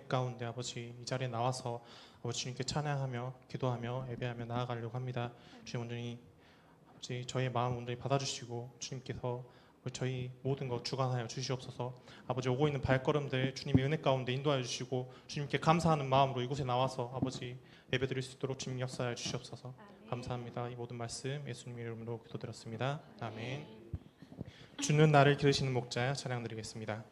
가운데 아버지 이 자리에 나와서 아버지 주님께 찬양하며 기도하며 예배하며 나아가려고 합니다. 주님 온전히 아버지 저희의 마음 온전히 받아주시고 주님께서 저희 모든 것 주관하여 주시옵소서. 아버지 오고 있는 발걸음들 주님의 은혜 가운데 인도하여 주시고 주님께 감사하는 마음으로 이곳에 나와서 아버지 예배드릴 수 있도록 주님 역사하여 주시옵소서. 감사합니다. 이 모든 말씀 예수님 이름으로 기도드렸습니다. 아멘. 주는 나를 기르시는 목자 찬양드리겠습니다.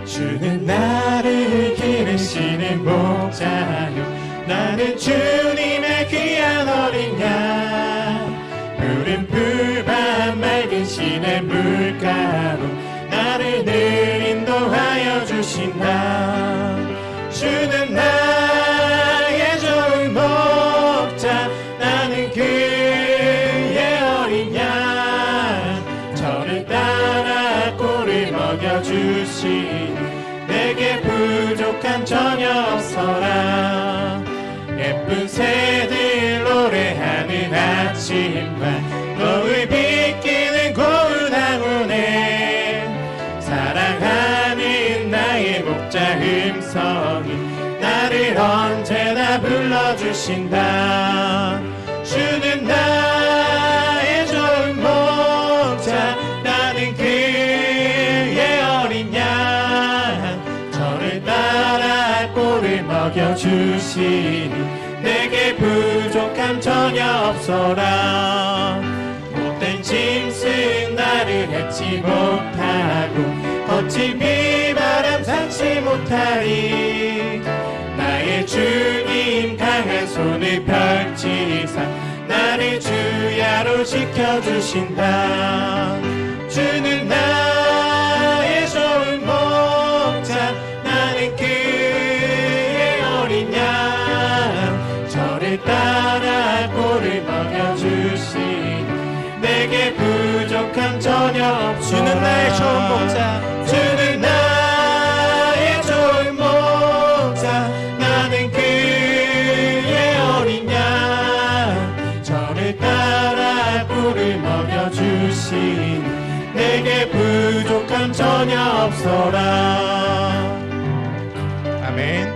주는 나를 기르시는 목자요, 나는 주님의 귀한 어린 양. 푸른 풀밭 맑은 시냇 물가로 나를 늘 인도하여 주신다. 주는 나의 좋은 목자, 나는 그의 어린 양. 저를 따라 꼴을 먹여주시니 내게 부족한 전혀 없어라. 예쁜 새들 노래하는 아침만 너를 비키는 고운 항우네. 사랑하는 나의 목자 음성이 나를 언제나 불러주신다. 주는 나의 좋은 목자, 나는 그의 어린 양. 저를 따라 꼴을 먹여주시니 내게 부족함 전혀 없어라. 못된 짐승 나를 해치 못하고 거친 비바람 상치 못하리. 나의 주님 강한 손을 펼치사 나를 주야로 지켜주신다. 주는 나의 좋은 목자, 나는 그의 어린 양. 저를 따라 꼴을 먹여주시니 내게 부족함 전혀 없어. 주는 나의 좋은 목자, 주는 나의 좋은 목자, 나는 그의 어린 양. 저를 따라 꿀을 먹여주시니 내게 부족함 전혀 없어라. 아멘.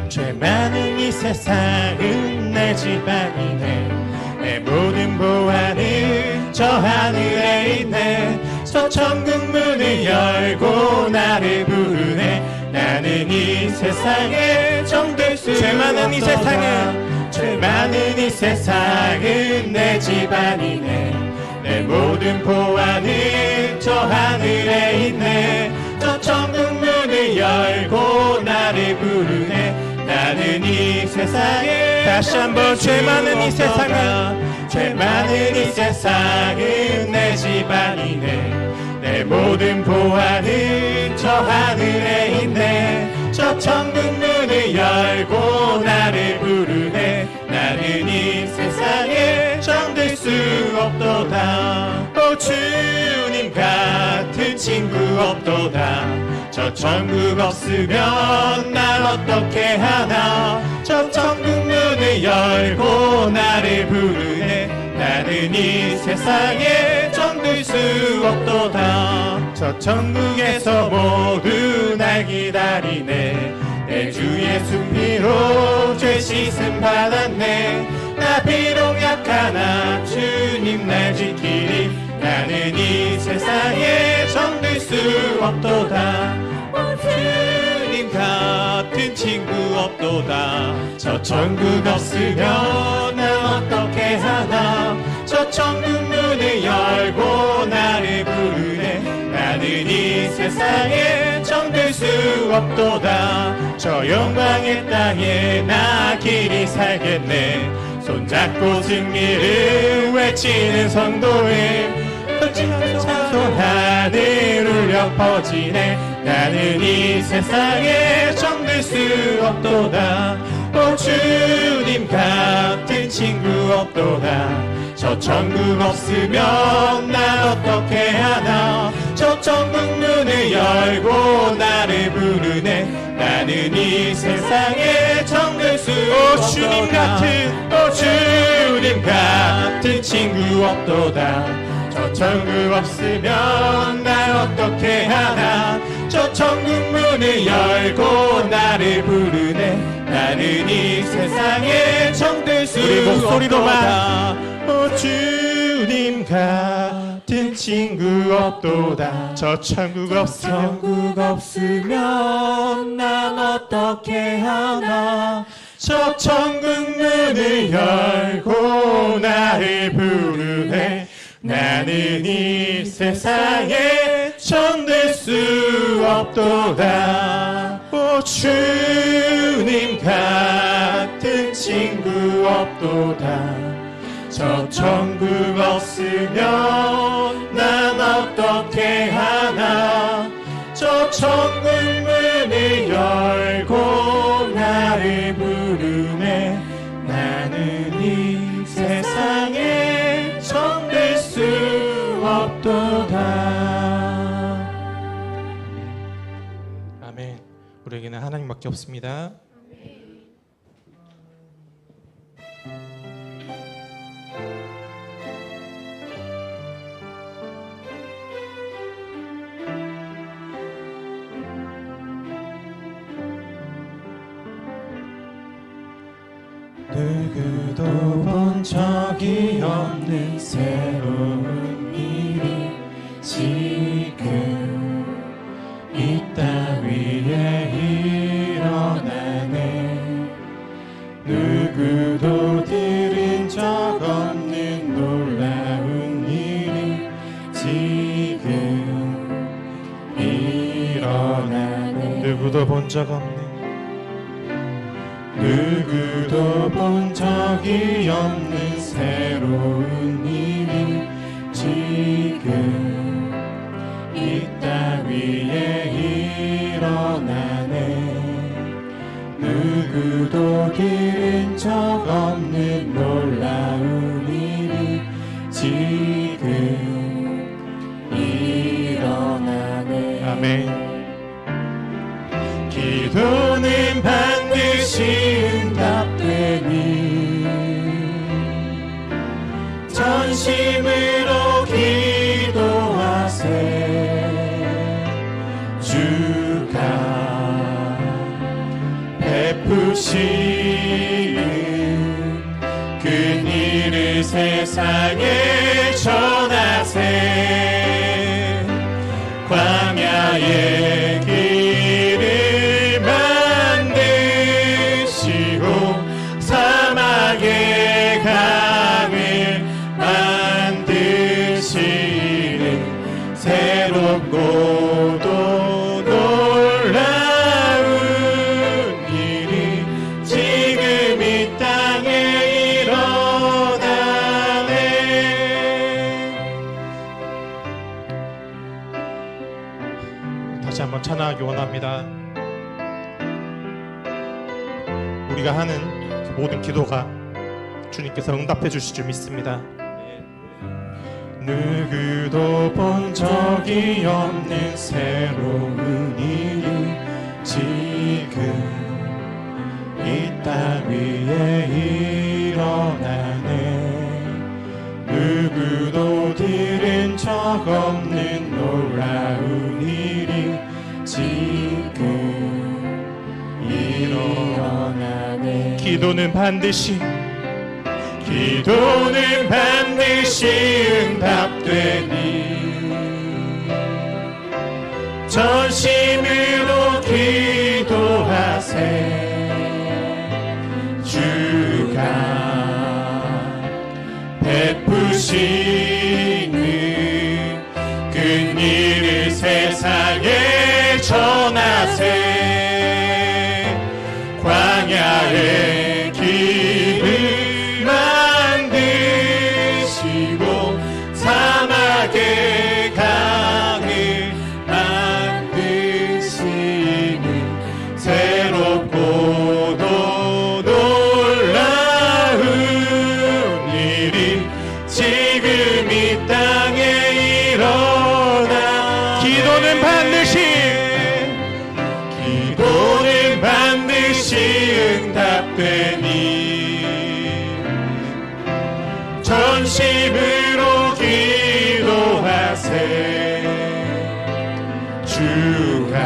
죄 많은 이 세상은 내 집안이네. 내 모든 보안은 저 하늘에 있네. 저 천국 문을 열고 나를 부르네. 나는 이 세상에 정들 수 죄 많은 이 없도다. 세상은 죄 많은 이 세상은 내 집안이네. 내 모든 보안은 저 하늘에 있네. 저 천국 문을 열고 나를 부르네. 나는 이 세상에 다시 한번 죄 많은 이 세상은 죄 많은 이 세상은 내 집안이네. 내 모든 보안은 저 하늘에 있네. 저 천국 문을 열고 나를 부르네. 나는 이 세상에 정들 수 없도다. 오 주님 같은 친구 없도다. 저 천국 없으면 날 어떻게 하나. 저 천국 문을 열고 나를 부르네. 나는 이 세상에 정들 수 없도다. 저 천국에서 모두 날 기다리네. 내 주 예수 피로 죄 씻음 받았네. 나 비록 약하나 주님 날 지키리. 나는 이 세상에 정들 수 없도다. 주님 같은 친구 없도다. 저 천국 없으면 나 어떻게 하나. 저 천국 문을 열고 나를 부르네. 나는 이 세상에 정들 수 없도다. 저 영광의 땅에 나 길이 살겠네. 손잡고 승리를 외치는 성도의 찬송 하늘 울려 퍼지네. 나는 이 세상에 정들 수 없도다. 오 주님 같은 친구 없도다. 저 천국 없으면 난 어떻게 하나. 저 천국 문을 열고 나를 부르네. 나는 이 세상에 정될 수 주님 같은 주님 같은 친구 없도다. 저 천국 없으면 날 어떻게 하나. 저 천국 문을 열고 나를 부르네. 나는 이 세상에 정될 수 우리 목소리로만 없도다. 주님 같은 친구 없도다. 저 천국 없으면 천국 없으면 난 어떻게 하나. 저 천국 문을 열고 나를 부르네. 나는 이 세상에 정될 수 없도다. 주님 같은 친구 없도다. 저 천국 없으면 난 어떻게 하나. 저 천국 문을 열고 나를 부르네. 나는 이 세상에 정될 수 없도다. 아멘. 우리에게는 하나님밖에 없습니다. 누구도 본 적이 없는 새로운 일이 지금 이 땅 위에 일어나네. 누구도 들은 적 없는 놀라운 일이 지금 일어나네. 누구도 본 적 없는 누구도 본 적이 없는 새로운 일이 지금 이 땅 위에 일어나네. 누구도 들은 적 없는 놀라운 일이 지금 일어나네. 아멘. 기도는 반드시 응답되니 전심으로 기도하세. 주가 베푸시는 그 일을 세상에 전하세. 광야의 길을 만드시고 사막의 강을 만드시는 새롭고도 놀라운 일이 지금 이 땅에 일어나네. 다시 한번 찬양하기 원합니다. 우리가 하는 그 모든 기도가 주님께서 응답해 주실 줄 믿습니다. 누구도 본 적이 없는 새로운 일이 지금 이 땅 위에 일어나네. 누구도 들은 적 없는 놀라운 일이 지금 일어나네. 기도는 반드시 응답되니 전심으로 기도하세. 주가 베푸시는 그 일을 세상에 전하세. 광야의 길을 만드시고 사막의 강을 만드시는 응답되니 전심으로 기도하세 주가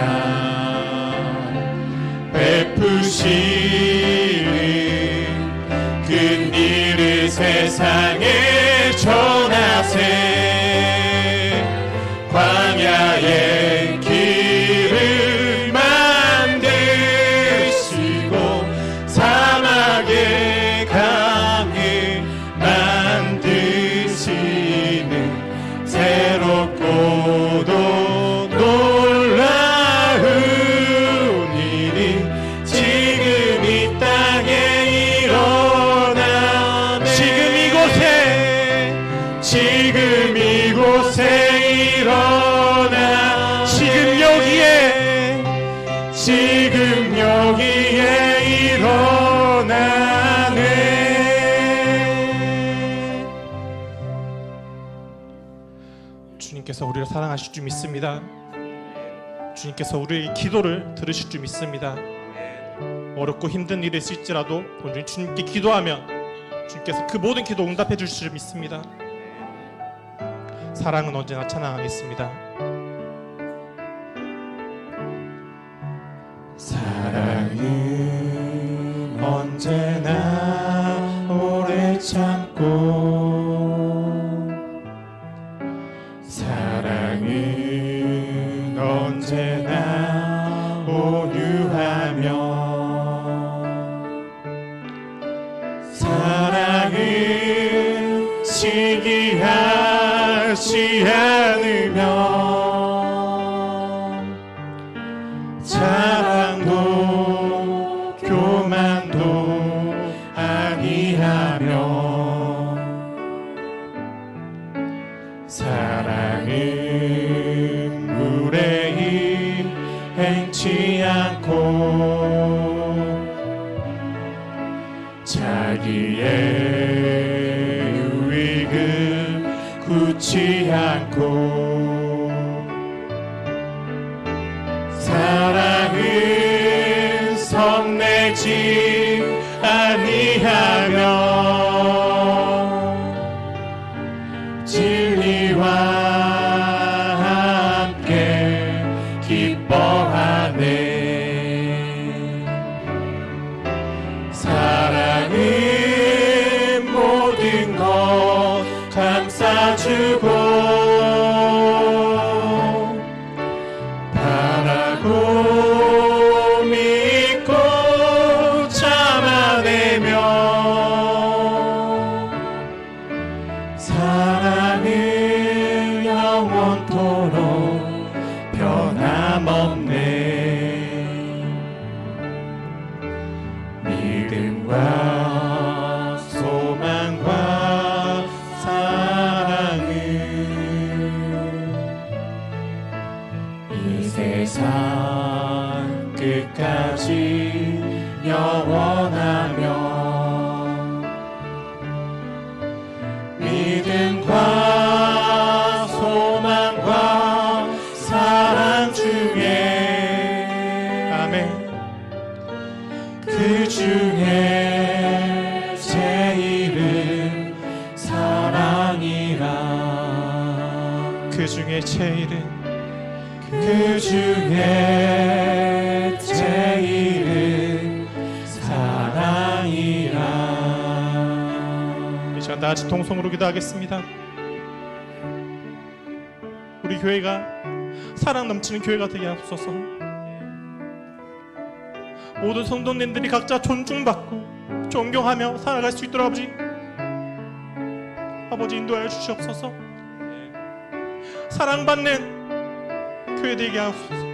베푸시는 끈일을 세상에 전하세 광야의 길을 만드시고 사막의 강을 만드시는 새롭고도 놀라운 일이 지금 이 땅에 일어나네 지금 이곳에 일어나 지금 여기에 일어나네 주님께서 우리를 사랑하실 줄 믿습니다. 주님께서 우리의 기도를 들으실 줄 믿습니다. 어렵고 힘든 일이 있을지라도 본주님 주님께 기도하면 주님께서 그 모든 기도 응답해 주실 줄 믿습니다. 사랑은 언제나 찬양하겠습니다. 사랑은 언제나 오래 참고 사랑은 언제나 온유하며 사랑은 시기하지 않으며 자랑도 교만도 아니하며 사랑은 무례히 행치 않고 자기의 유익을 굳지 않고 사랑은 성내지 아니하며 진리와 함께 기뻐하네 사랑은 모든 것 감싸주고 바라고 믿고 참아내며 사랑은 영원토록 변함없네 믿음과 소망과 사랑은 이 세상 끝까지 영원하며 믿음과 소망과 사랑 중에 아멘. 그 중에 제일은 사랑이라 그 중에 제일은 그 중에 제일은 사랑이라 이 시간 다 같이 통성으로 기도하겠습니다. 우리 교회가 사랑 넘치는 교회가 되게 하옵소서. 모든 성도님들이 각자 존중받고 존경하며 살아갈 수 있도록 아버지 인도하여 주시옵소서. 사랑받는 교회 되게 하옵소서.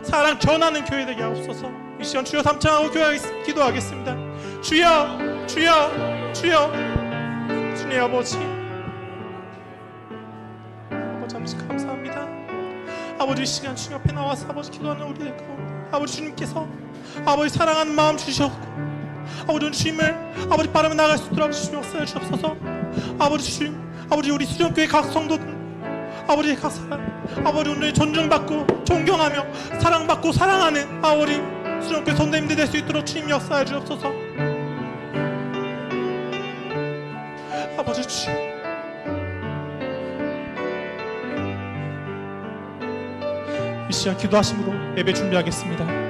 사랑 전하는 교회 되게 하옵소서. 이 시간 주여 삼창하고 기도하겠습니다. 주여 주여 주여 주님 아버지 잠시 감사합니다. 아버지 이 시간 주님 앞에 나와서 아버지 기도하는 우리들 가운데 아버지 주님께서 아버지 사랑하는 마음 주셨고 아버지 주님을 아버지 바라며 나갈 수 있도록 주님 역사해 주옵소서. 아버지 주님 아버지 우리 수련교회 각 성도들 아버지 각 사람 아버지 오늘 존중받고 존경하며 사랑받고 사랑하는 아버지 주님께 손님들 될 수 있도록 주님 역사해 주옵소서. 아버지 주님, 이 시간 기도하심으로 예배 준비하겠습니다.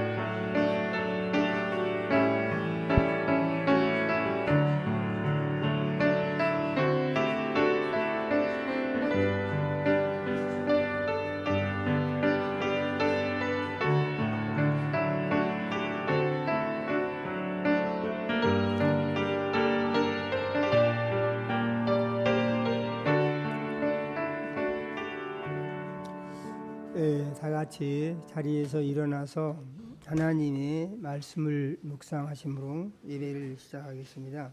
다 같이 자리에서 일어나서 하나님의 말씀을 묵상하심으로 예배를 시작하겠습니다.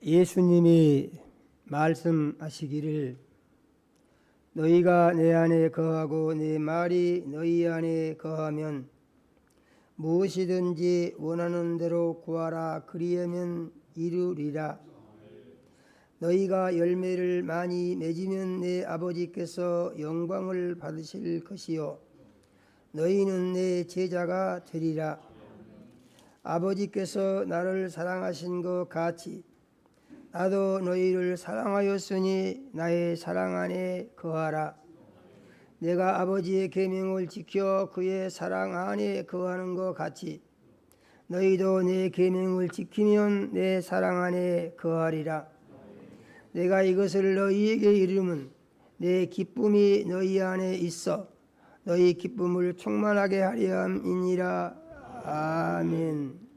예수님이 말씀하시기를 너희가 내 안에 거하고 내 말이 너희 안에 거하면 무엇이든지 원하는 대로 구하라 그리하면 이루리라. 너희가 열매를 많이 맺으면 내 아버지께서 영광을 받으실 것이요 너희는 내 제자가 되리라. 아버지께서 나를 사랑하신 것 같이 나도 너희를 사랑하였으니 나의 사랑 안에 거하라. 내가 아버지의 계명을 지켜 그의 사랑 안에 거하는 것 같이 너희도 내 계명을 지키면 내 사랑 안에 거하리라. 내가 이것을 너희에게 이름은 내 기쁨이 너희 안에 있어 너희 기쁨을 충만하게 하려 함이니라. 아멘.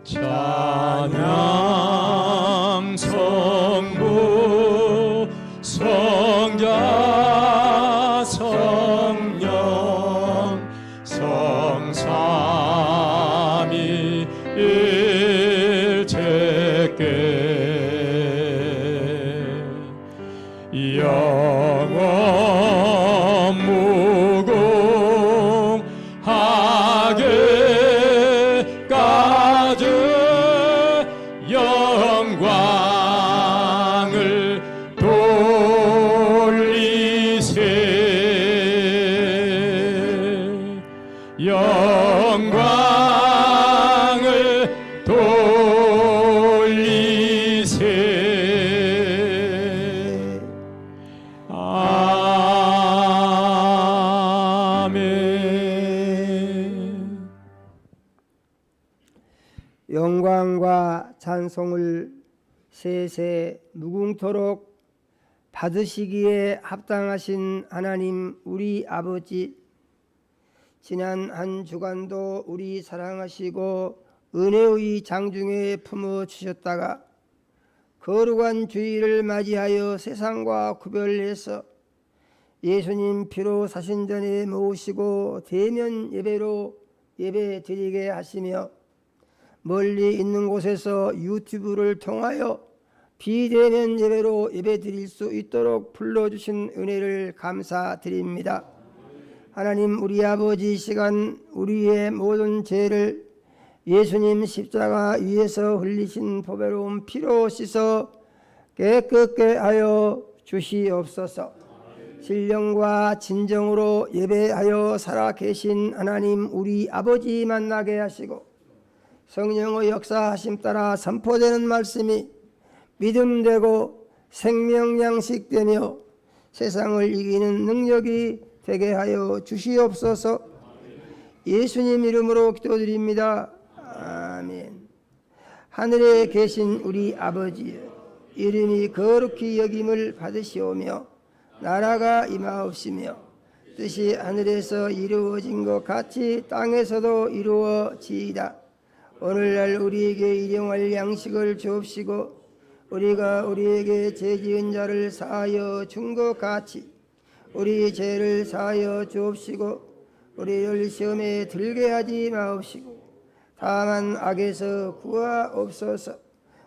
찬양 성부 성자 성령 성삼위 일체께 영원 무궁하게 가져 영광을 돌리세 영광을 돌리세 아멘. 영광과 찬송을 세세 무궁토록 받으시기에 합당하신 하나님 우리 아버지, 지난 한 주간도 우리 사랑하시고 은혜의 장중에 품어주셨다가 거룩한 주일을 맞이하여 세상과 구별해서 예수님 피로 사신전에 모시고 대면 예배로 예배 드리게 하시며 멀리 있는 곳에서 유튜브를 통하여 비대면 예배로 예배 드릴 수 있도록 불러주신 은혜를 감사드립니다. 하나님 우리 아버지, 이 시간 우리의 모든 죄를 예수님 십자가 위에서 흘리신 보배로운 피로 씻어 깨끗게 하여 주시옵소서. 신령과 진정으로 예배하여 살아계신 하나님 우리 아버지 만나게 하시고 성령의 역사하심 따라 선포되는 말씀이 믿음되고 생명양식되며 세상을 이기는 능력이 되게 하여 주시옵소서. 예수님 이름으로 기도드립니다. 아멘. 하늘에 계신 우리 아버지여, 이름이 거룩히 여김을 받으시오며 나라가 임하옵시며 뜻이 하늘에서 이루어진 것 같이 땅에서도 이루어지이다. 오늘날 우리에게 일용할 양식을 주옵시고 우리가 우리에게 죄지은 자를 사하여 준 것 같이 우리 죄를 사하여 주옵시고 우리를 시험에 들게 하지 마옵시고 다만 악에서 구하옵소서.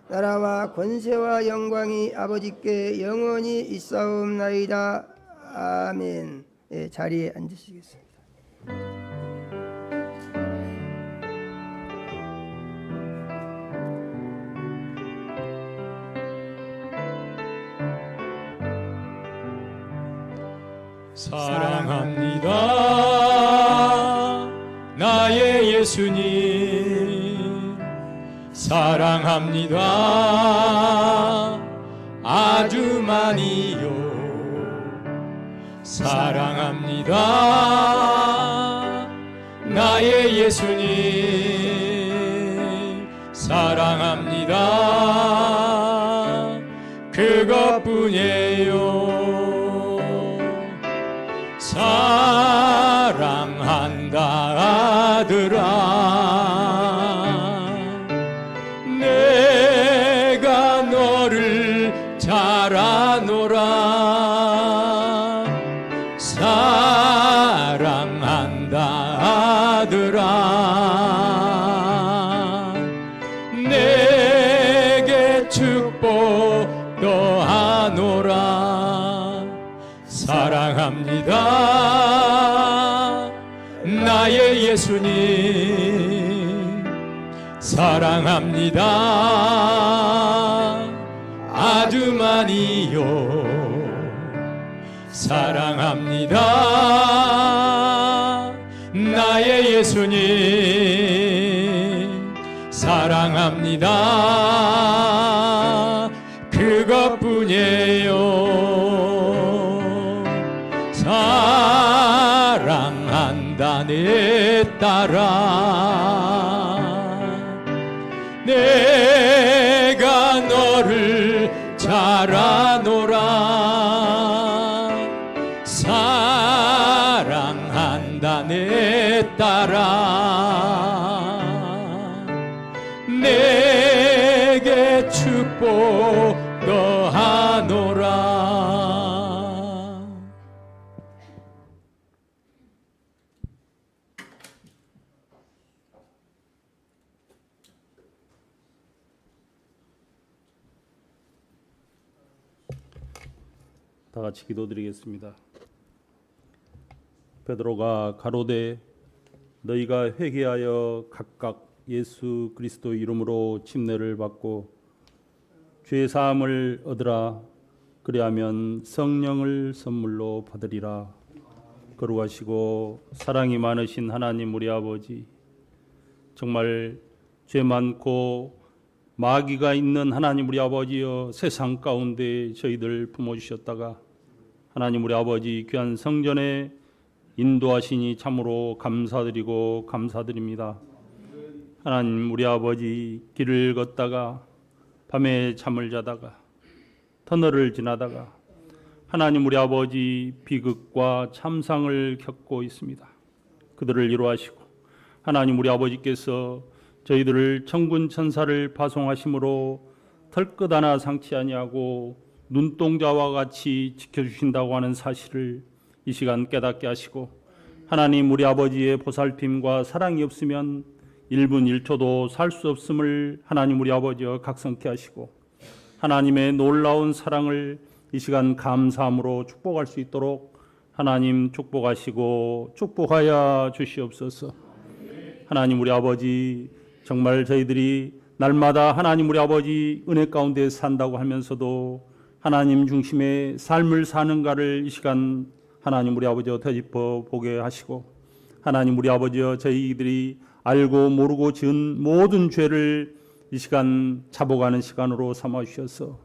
나라와 권세와 영광이 아버지께 영원히 있사옵나이다. 아멘. 예, 자리에 앉으시겠습니다. 사랑합니다 나의 예수님, 사랑합니다 아주 많이요. 사랑합니다 나의 예수님, 사랑합니다 그것뿐이에요. 사랑한다 아들아, 내가 너를 잘 아노라. 사랑한다 아들아, 내게 축복도 하노라. 사랑합니다 나의 예수님, 사랑합니다 아주 많이요. 사랑합니다 나의 예수님, 사랑합니다 그것뿐이에요. 사랑한다 내 딸아, 내가 너를 잘 아노라. 사랑한다 내 딸아, 내게 축복도 하노라. 다 같이 기도드리겠습니다. 베드로가 가로되 너희가 회개하여 각각 예수 그리스도 이름으로 침례를 받고 죄 사함을 얻으라. 그리하면 성령을 선물로 받으리라. 거룩하시고 사랑이 많으신 하나님 우리 아버지, 정말 죄 많고 마귀가 있는 하나님 우리 아버지여, 세상 가운데 저희들 품어주셨다가 하나님 우리 아버지 귀한 성전에 인도하시니 참으로 감사드리고 감사드립니다. 하나님 우리 아버지, 길을 걷다가 밤에 잠을 자다가 터널을 지나다가 하나님 우리 아버지 비극과 참상을 겪고 있습니다. 그들을 위로하시고 하나님 우리 아버지께서 저희들을 천군 천사를 파송하심으로 털끝 하나 상치 아니하고 눈동자와 같이 지켜주신다고 하는 사실을 이 시간 깨닫게 하시고, 하나님 우리 아버지의 보살핌과 사랑이 없으면 1분 1초도 살 수 없음을 하나님 우리 아버지여 각성케 하시고, 하나님의 놀라운 사랑을 이 시간 감사함으로 축복할 수 있도록 하나님 축복하시고 축복하여 주시옵소서. 하나님 우리 아버지, 정말 저희들이 날마다 하나님 우리 아버지 은혜 가운데 산다고 하면서도 하나님 중심의 삶을 사는가를 이 시간 하나님 우리 아버지여 되짚어 보게 하시고, 하나님 우리 아버지여 저희들이 알고 모르고 지은 모든 죄를 이 시간 잡아가는 시간으로 삼아 주셔서,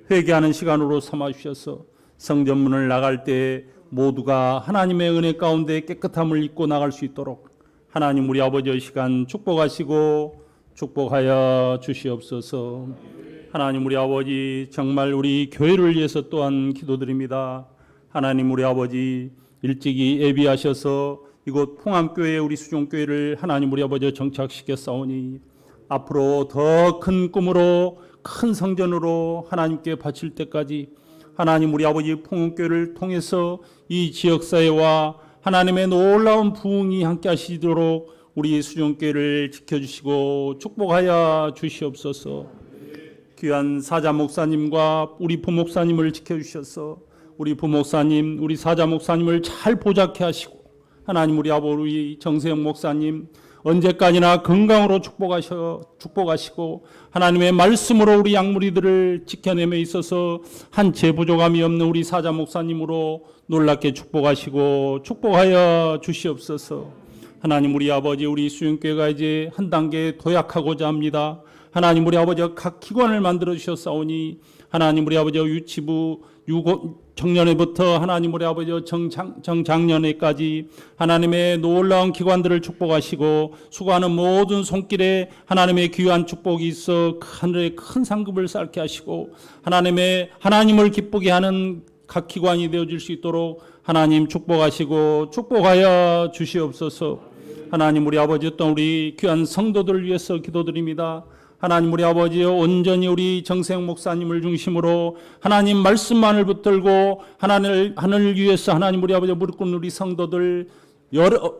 회개하는 시간으로 삼아 주셔서 성전문을 나갈 때 모두가 하나님의 은혜 가운데 깨끗함을 입고 나갈 수 있도록 하나님 우리 아버지의 시간 축복하시고 축복하여 주시옵소서. 하나님 우리 아버지, 정말 우리 교회를 위해서 또한 기도드립니다. 하나님 우리 아버지, 일찍이 예비하셔서 이곳 풍암교회 우리 수종교회를 하나님 우리 아버지 정착시켜 싸우니 앞으로 더 큰 꿈으로 큰 성전으로 하나님께 바칠 때까지 하나님 우리 아버지 풍암교회를 통해서 이 지역사회와 하나님의 놀라운 부흥이 함께 하시도록 우리 수종교회를 지켜주시고 축복하여 주시옵소서. 귀한 사자 목사님과 우리 부목사님을 지켜주셔서 우리 부목사님, 우리 사자 목사님을 잘 보좌케 하시고 하나님 우리 아버지 정세영 목사님 언제까지나 건강으로 축복하시고 하나님의 말씀으로 우리 양무리들을 지켜내에 있어서 한 채 부족함이 없는 우리 사자 목사님으로 놀랍게 축복하시고 축복하여 주시옵소서. 하나님 우리 아버지, 우리 수영교회가 이제 한 단계 도약하고자 합니다. 하나님 우리 아버지 각 기관을 만들어 주셨사오니 하나님 우리 아버지 유치부 청년회부터 하나님 우리 아버지 정장년회까지 하나님의 놀라운 기관들을 축복하시고 수고하는 모든 손길에 하나님의 귀한 축복이 있어 하늘에 큰 상급을 쌓게 하시고 하나님을 기쁘게 하는 각 기관이 되어질 수 있도록 하나님 축복하시고 축복하여 주시옵소서. 하나님 우리 아버지 또 우리 귀한 성도들을 위해서 기도드립니다. 하나님 우리 아버지 온전히 우리 정세영 목사님을 중심으로 하나님 말씀만을 붙들고 하나님을 위해서 하나님 우리 아버지 무릎 꿇는 우리 성도들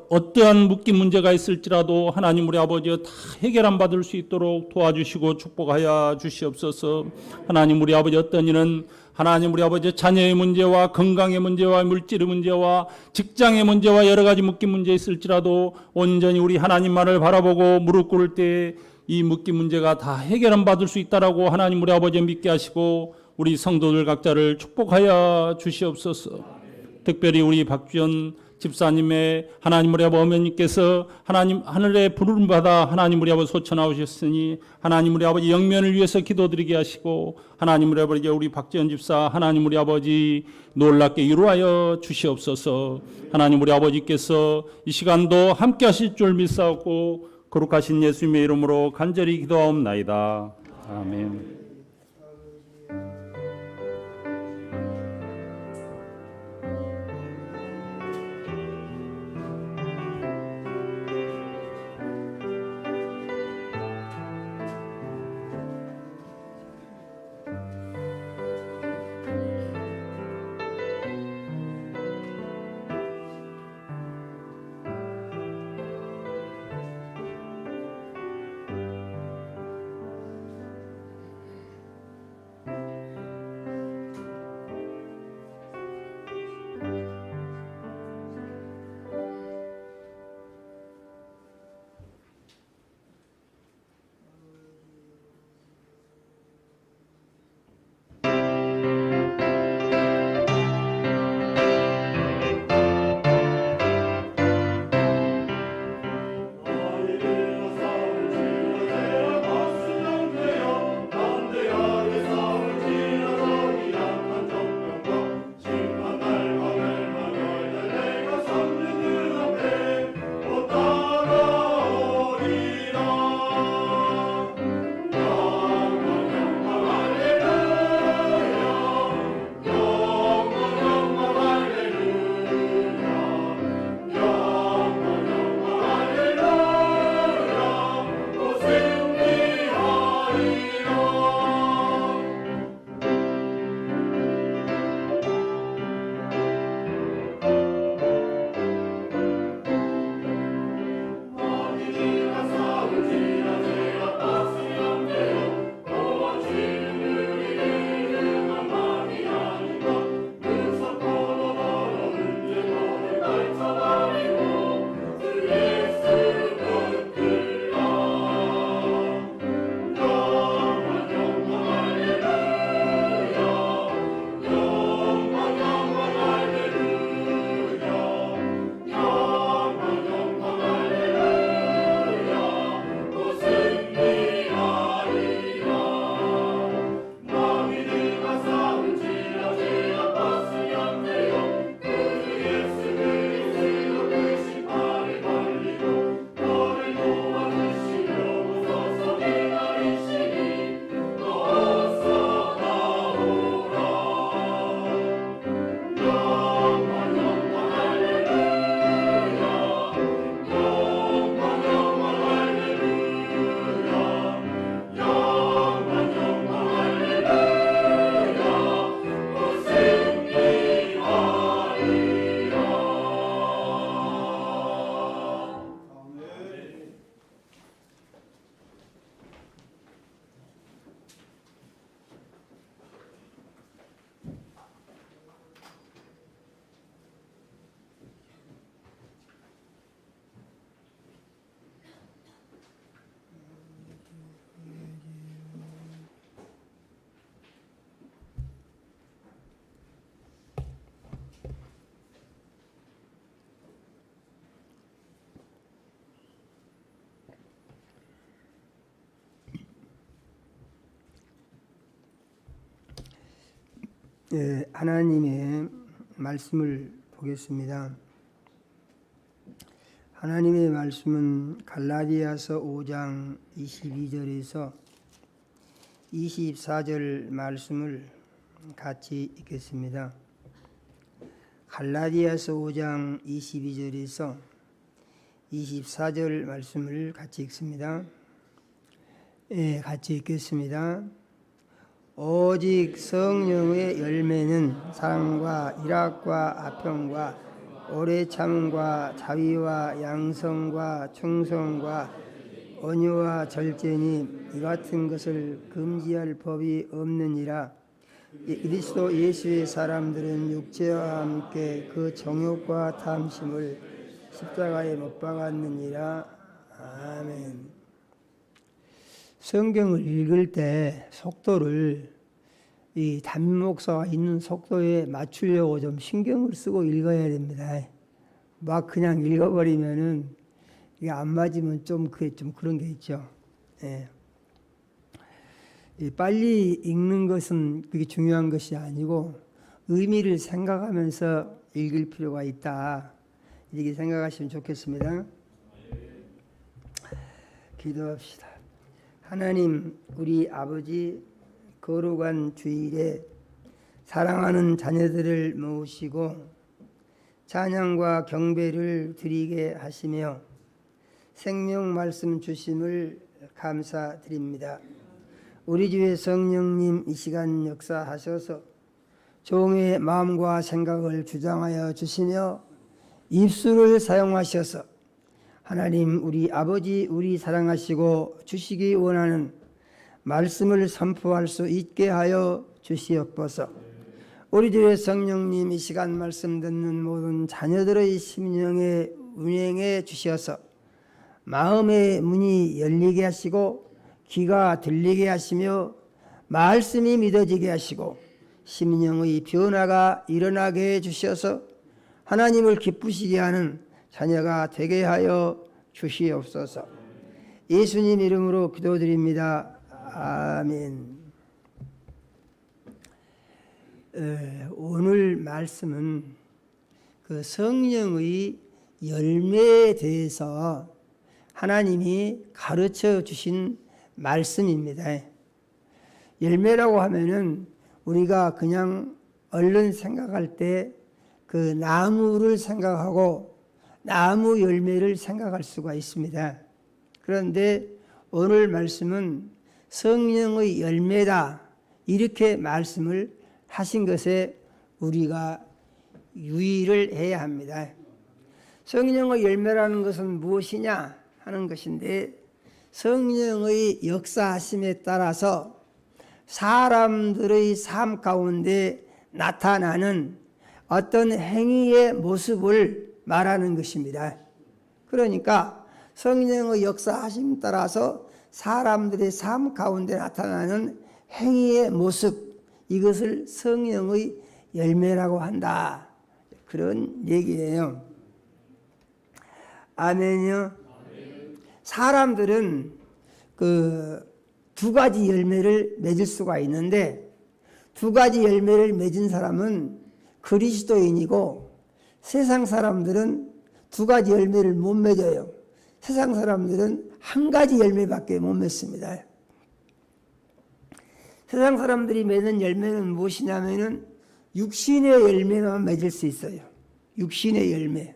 어떠한 묶인 문제가 있을지라도 하나님 우리 아버지 다 해결안 받을 수 있도록 도와주시고 축복하여 주시옵소서. 하나님 우리 아버지 어떤 일은 하나님 우리 아버지 자녀의 문제와 건강의 문제와 물질의 문제와 직장의 문제와 여러 가지 묶인 문제 있을지라도 온전히 우리 하나님만을 바라보고 무릎 꿇을 때 이 묶인 문제가 다 해결은 받을 수 있다라고 하나님 우리 아버지 믿게 하시고 우리 성도들 각자를 축복하여 주시옵소서. 특별히 우리 박주연 집사님의 하나님 우리 아버지 어머니께서 하나님 하늘의 부르름 받아 하나님 우리 아버지 소천 나오셨으니 하나님 우리 아버지 영면을 위해서 기도드리게 하시고 하나님 우리 아버지 우리 박지연 집사 하나님 우리 아버지 놀랍게 이루하여 주시옵소서. 하나님 우리 아버지께서 이 시간도 함께 하실 줄 믿사옵고 거룩하신 예수님의 이름으로 간절히 기도하옵나이다. 아멘. 하나님의 말씀을 보겠습니다. 하나님의 말씀은 갈라디아서 5장 22절에서 24절 말씀을 같이 읽겠습니다. 갈라디아서 5장 22절에서 24절 말씀을 같이 읽습니다. 같이 읽겠습니다. 오직 성령의 열매는 사랑과 희락과 화평과 오래 참음과 자비와 양성과 충성과 온유와 절제니 이 같은 것을 금지할 법이 없느니라. 그리스도 예수의 사람들은 육체와 함께 그 정욕과 탐심을 십자가에 못 박았느니라. 아멘. 성경을 읽을 때 속도를 이 담임 목사가 있는 속도에 맞추려고 좀 신경을 쓰고 읽어야 됩니다. 막 그냥 읽어버리면은 이게 안 맞으면 좀 그런 게 있죠. 빨리 읽는 것은 그게 중요한 것이 아니고 의미를 생각하면서 읽을 필요가 있다. 이렇게 생각하시면 좋겠습니다. 기도합시다. 하나님, 우리 아버지, 거룩한 주일에 사랑하는 자녀들을 모으시고 찬양과 경배를 드리게 하시며 생명 말씀 주심을 감사드립니다. 우리 주의 성령님 이 시간 역사하셔서 종의 마음과 생각을 주장하여 주시며 입술을 사용하셔서 하나님 우리 아버지 우리 사랑하시고 주시기 원하는 말씀을 선포할 수 있게 하여 주시옵소서. 우리 주의 성령님 이 시간 말씀 듣는 모든 자녀들의 심령에 운행해 주셔서 마음의 문이 열리게 하시고 귀가 들리게 하시며 말씀이 믿어지게 하시고 심령의 변화가 일어나게 해 주셔서 하나님을 기쁘시게 하는 자녀가 되게 하여 주시옵소서. 예수님 이름으로 기도드립니다. 아멘. 오늘 말씀은 그 성령의 열매에 대해서 하나님이 가르쳐 주신 말씀입니다. 열매라고 하면은 우리가 그냥 얼른 생각할 때 그 나무를 생각하고 나무 열매를 생각할 수가 있습니다. 그런데 오늘 말씀은 성령의 열매다 이렇게 말씀을 하신 것에 우리가 유의를 해야 합니다. 성령의 열매라는 것은 무엇이냐 하는 것인데 성령의 역사하심에 따라서 사람들의 삶 가운데 나타나는 어떤 행위의 모습을 말하는 것입니다. 그러니까 성령의 역사하심에 따라서 사람들의 삶 가운데 나타나는 행위의 모습, 이것을 성령의 열매라고 한다. 그런 얘기예요. 아멘요. 사람들은 그 두 가지 열매를 맺을 수가 있는데 두 가지 열매를 맺은 사람은 그리스도인이고 세상 사람들은 두 가지 열매를 못 맺어요. 세상 사람들은 한 가지 열매밖에 못 맺습니다. 세상 사람들이 맺는 열매는 무엇이냐면은 육신의 열매만 맺을 수 있어요. 육신의 열매.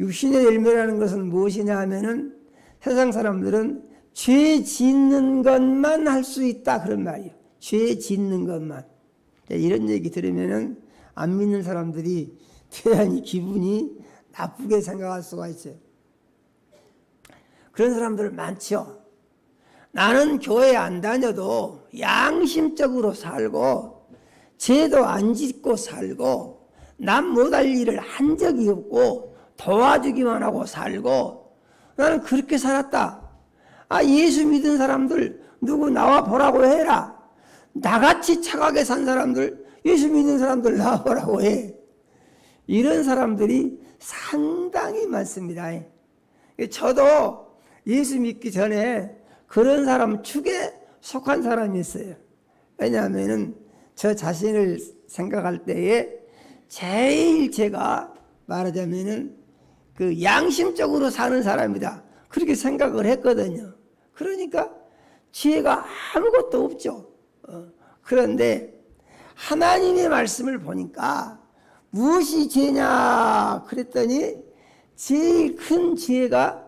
육신의 열매라는 것은 무엇이냐 하면은 세상 사람들은 죄 짓는 것만 할 수 있다 그런 말이에요. 죄 짓는 것만. 이런 얘기 들으면은 안 믿는 사람들이 대단히 기분이 나쁘게 생각할 수가 있어요. 그런 사람들 많죠. 나는 교회 안 다녀도 양심적으로 살고 죄도 안 짓고 살고 남 못할 일을 한 적이 없고 도와주기만 하고 살고 나는 그렇게 살았다. 예수 믿은 사람들 누구 나와 보라고 해라. 나같이 착하게 산 사람들 예수 믿는 사람들 나와 보라고 해. 이런 사람들이 상당히 많습니다. 저도 예수 믿기 전에 그런 사람 축에 속한 사람이었어요. 왜냐하면 저 자신을 생각할 때에 제일 제가 말하자면은 그 양심적으로 사는 사람이다. 그렇게 생각을 했거든요. 그러니까 지혜가 아무것도 없죠. 그런데 하나님의 말씀을 보니까 무엇이 죄냐 그랬더니 제일 큰 죄가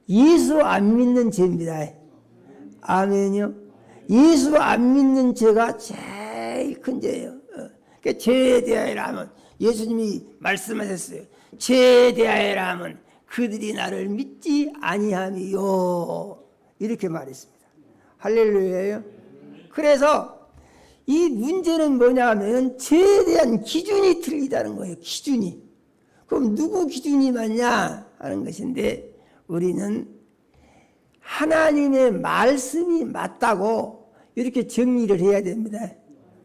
예수 안 믿는 죄입니다. 아멘요. 예수 안 믿는 죄가 제일 큰 죄예요. 그러니까 죄에 대하여라 하면 예수님이 말씀하셨어요. 죄에 대하여라 하면 그들이 나를 믿지 아니함이요. 이렇게 말했습니다. 할렐루야예요. 그래서 이 문제는 뭐냐 하면 죄에 대한 기준이 틀리다는 거예요. 기준이. 그럼 누구 기준이 맞냐 하는 것인데 우리는 하나님의 말씀이 맞다고 이렇게 정리를 해야 됩니다.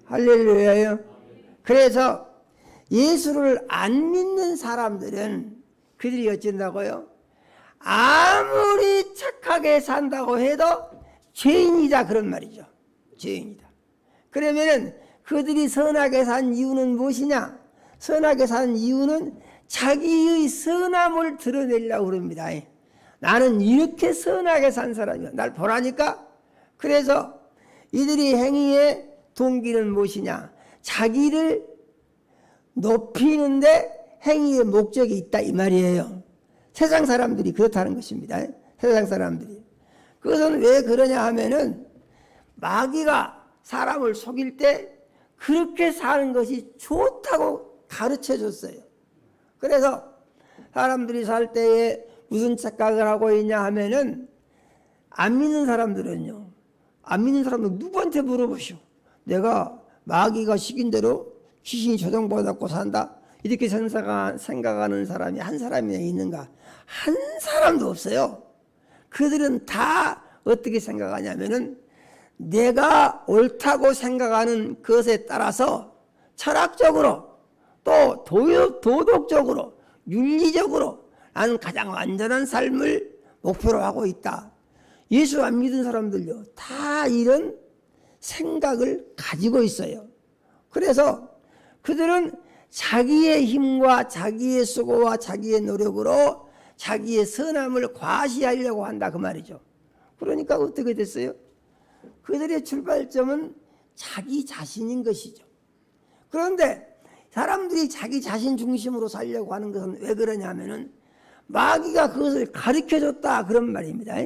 할렐루야요. 그래서 예수를 안 믿는 사람들은 그들이 어쩐다고요? 아무리 착하게 산다고 해도 죄인이다 그런 말이죠. 죄인이다. 그러면은 그들이 선하게 산 이유는 무엇이냐? 선하게 산 이유는 자기의 선함을 드러내려고 그럽니다. 나는 이렇게 선하게 산 사람이야. 날 보라니까. 그래서 이들이 행위의 동기는 무엇이냐? 자기를 높이는데 행위의 목적이 있다 이 말이에요. 세상 사람들이 그렇다는 것입니다. 세상 사람들이. 그것은 왜 그러냐 하면은 마귀가 사람을 속일 때 그렇게 사는 것이 좋다고 가르쳐 줬어요. 그래서 사람들이 살 때에 무슨 착각을 하고 있냐 하면은 안 믿는 사람들은요. 안 믿는 사람들 누구한테 물어보시오. 내가 마귀가 시킨 대로 귀신이 조정받고 산다. 이렇게 생각하는 사람이 한 사람이나 있는가? 한 사람도 없어요. 그들은 다 어떻게 생각하냐면은 내가 옳다고 생각하는 것에 따라서 철학적으로 또 도덕적으로 윤리적으로 나는 가장 완전한 삶을 목표로 하고 있다. 예수 안 믿은 사람들요. 다 이런 생각을 가지고 있어요. 그래서 그들은 자기의 힘과 자기의 수고와 자기의 노력으로 자기의 선함을 과시하려고 한다 그 말이죠. 그러니까 어떻게 됐어요? 그들의 출발점은 자기 자신인 것이죠. 그런데 사람들이 자기 자신 중심으로 살려고 하는 것은 왜 그러냐면은 마귀가 그것을 가르쳐줬다 그런 말입니다.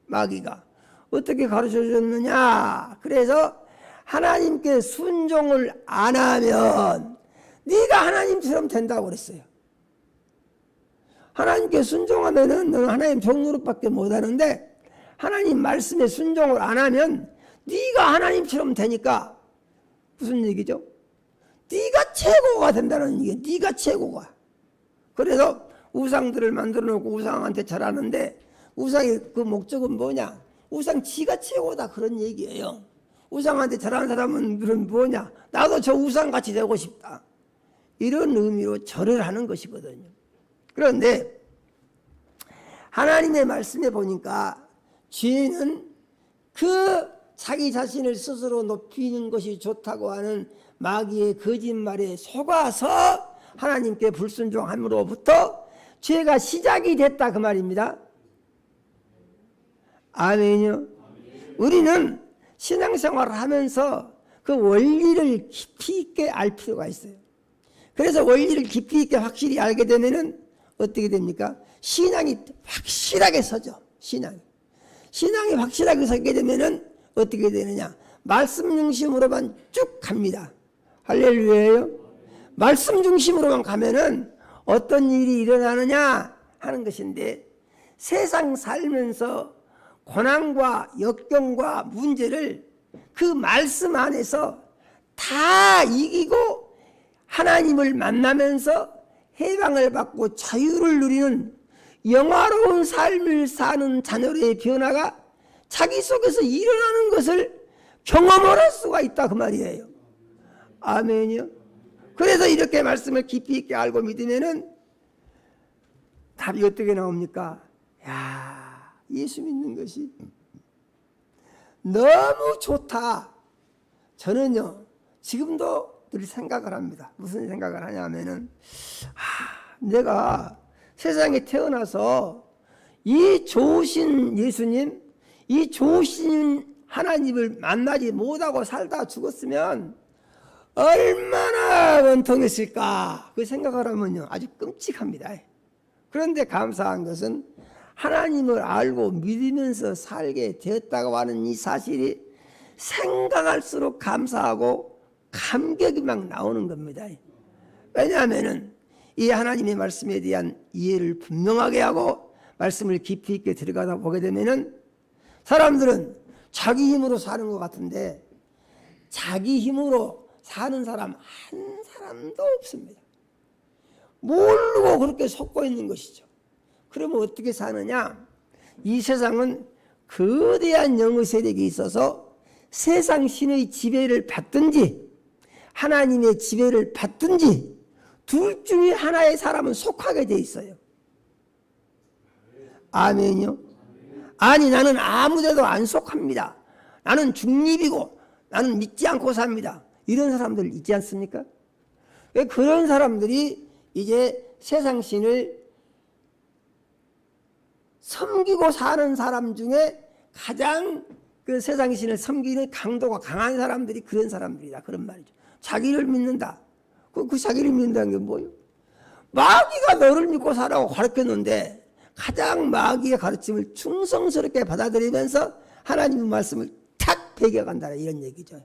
마귀가 어떻게 가르쳐줬느냐? 그래서 하나님께 순종을 안 하면 네가 하나님처럼 된다고 그랬어요. 하나님께 순종하면은 너는 하나님 종노릇밖에 못하는데 하나님 말씀에 순종을 안 하면 네가 하나님처럼 되니까 무슨 얘기죠? 네가 최고가 된다는 얘기예요. 네가 최고가. 그래서 우상들을 만들어 놓고 우상한테 절하는데 우상의 그 목적은 뭐냐? 우상 지가 최고다 그런 얘기예요. 우상한테 절하는 사람은 뭐냐? 나도 저 우상같이 되고 싶다. 이런 의미로 절을 하는 것이거든요. 그런데 하나님의 말씀에 보니까 죄는 그 자기 자신을 스스로 높이는 것이 좋다고 하는 마귀의 거짓말에 속아서 하나님께 불순종함으로부터 죄가 시작이 됐다 그 말입니다. 아멘요. 우리는 신앙생활을 하면서 그 원리를 깊이 있게 알 필요가 있어요. 그래서 원리를 깊이 있게 확실히 알게 되면은 어떻게 됩니까? 신앙이 확실하게 서죠. 신앙이 확실하게 서게 되면은 어떻게 되느냐? 말씀 중심으로만 쭉 갑니다. 할렐루야예요. 말씀 중심으로만 가면은 어떤 일이 일어나느냐 하는 것인데 세상 살면서 고난과 역경과 문제를 그 말씀 안에서 다 이기고 하나님을 만나면서 해방을 받고 자유를 누리는 영화로운 삶을 사는 자녀의 변화가 자기 속에서 일어나는 것을 경험을 할 수가 있다 그 말이에요. 아멘이요. 그래서 이렇게 말씀을 깊이 있게 알고 믿으면은 답이 어떻게 나옵니까? 야, 예수 믿는 것이 너무 좋다. 저는요 지금도 늘 생각을 합니다. 무슨 생각을 하냐면은 내가 세상에 태어나서 이 좋으신 예수님, 이 좋으신 하나님을 만나지 못하고 살다 죽었으면 얼마나 원통했을까 그 생각을 하면요 아주 끔찍합니다. 그런데 감사한 것은 하나님을 알고 믿으면서 살게 되었다고 하는 이 사실이 생각할수록 감사하고 감격이 막 나오는 겁니다. 왜냐하면 이 하나님의 말씀에 대한 이해를 분명하게 하고 말씀을 깊이 있게 들어가다 보게 되면은 사람들은 자기 힘으로 사는 것 같은데 자기 힘으로 사는 사람 한 사람도 없습니다. 모르고 그렇게 속고 있는 것이죠. 그러면 어떻게 사느냐? 이 세상은 거대한 영의 세력이 있어서 세상 신의 지배를 받든지 하나님의 지배를 받든지 둘 중에 하나의 사람은 속하게 돼 있어요. 아멘요? 아니 나는 아무데도 안 속합니다. 나는 중립이고 나는 믿지 않고 삽니다. 이런 사람들 있지 않습니까? 왜 그런 사람들이 이제 세상 신을 섬기고 사는 사람 중에 가장 그 세상 신을 섬기는 강도가 강한 사람들이 그런 사람들이다. 그런 말이죠. 자기를 믿는다. 그 자기를 믿는다는 게 뭐예요? 마귀가 너를 믿고 살라고 가르쳤는데 가장 마귀의 가르침을 충성스럽게 받아들이면서 하나님의 말씀을 탁 배겨간다 이런 얘기죠.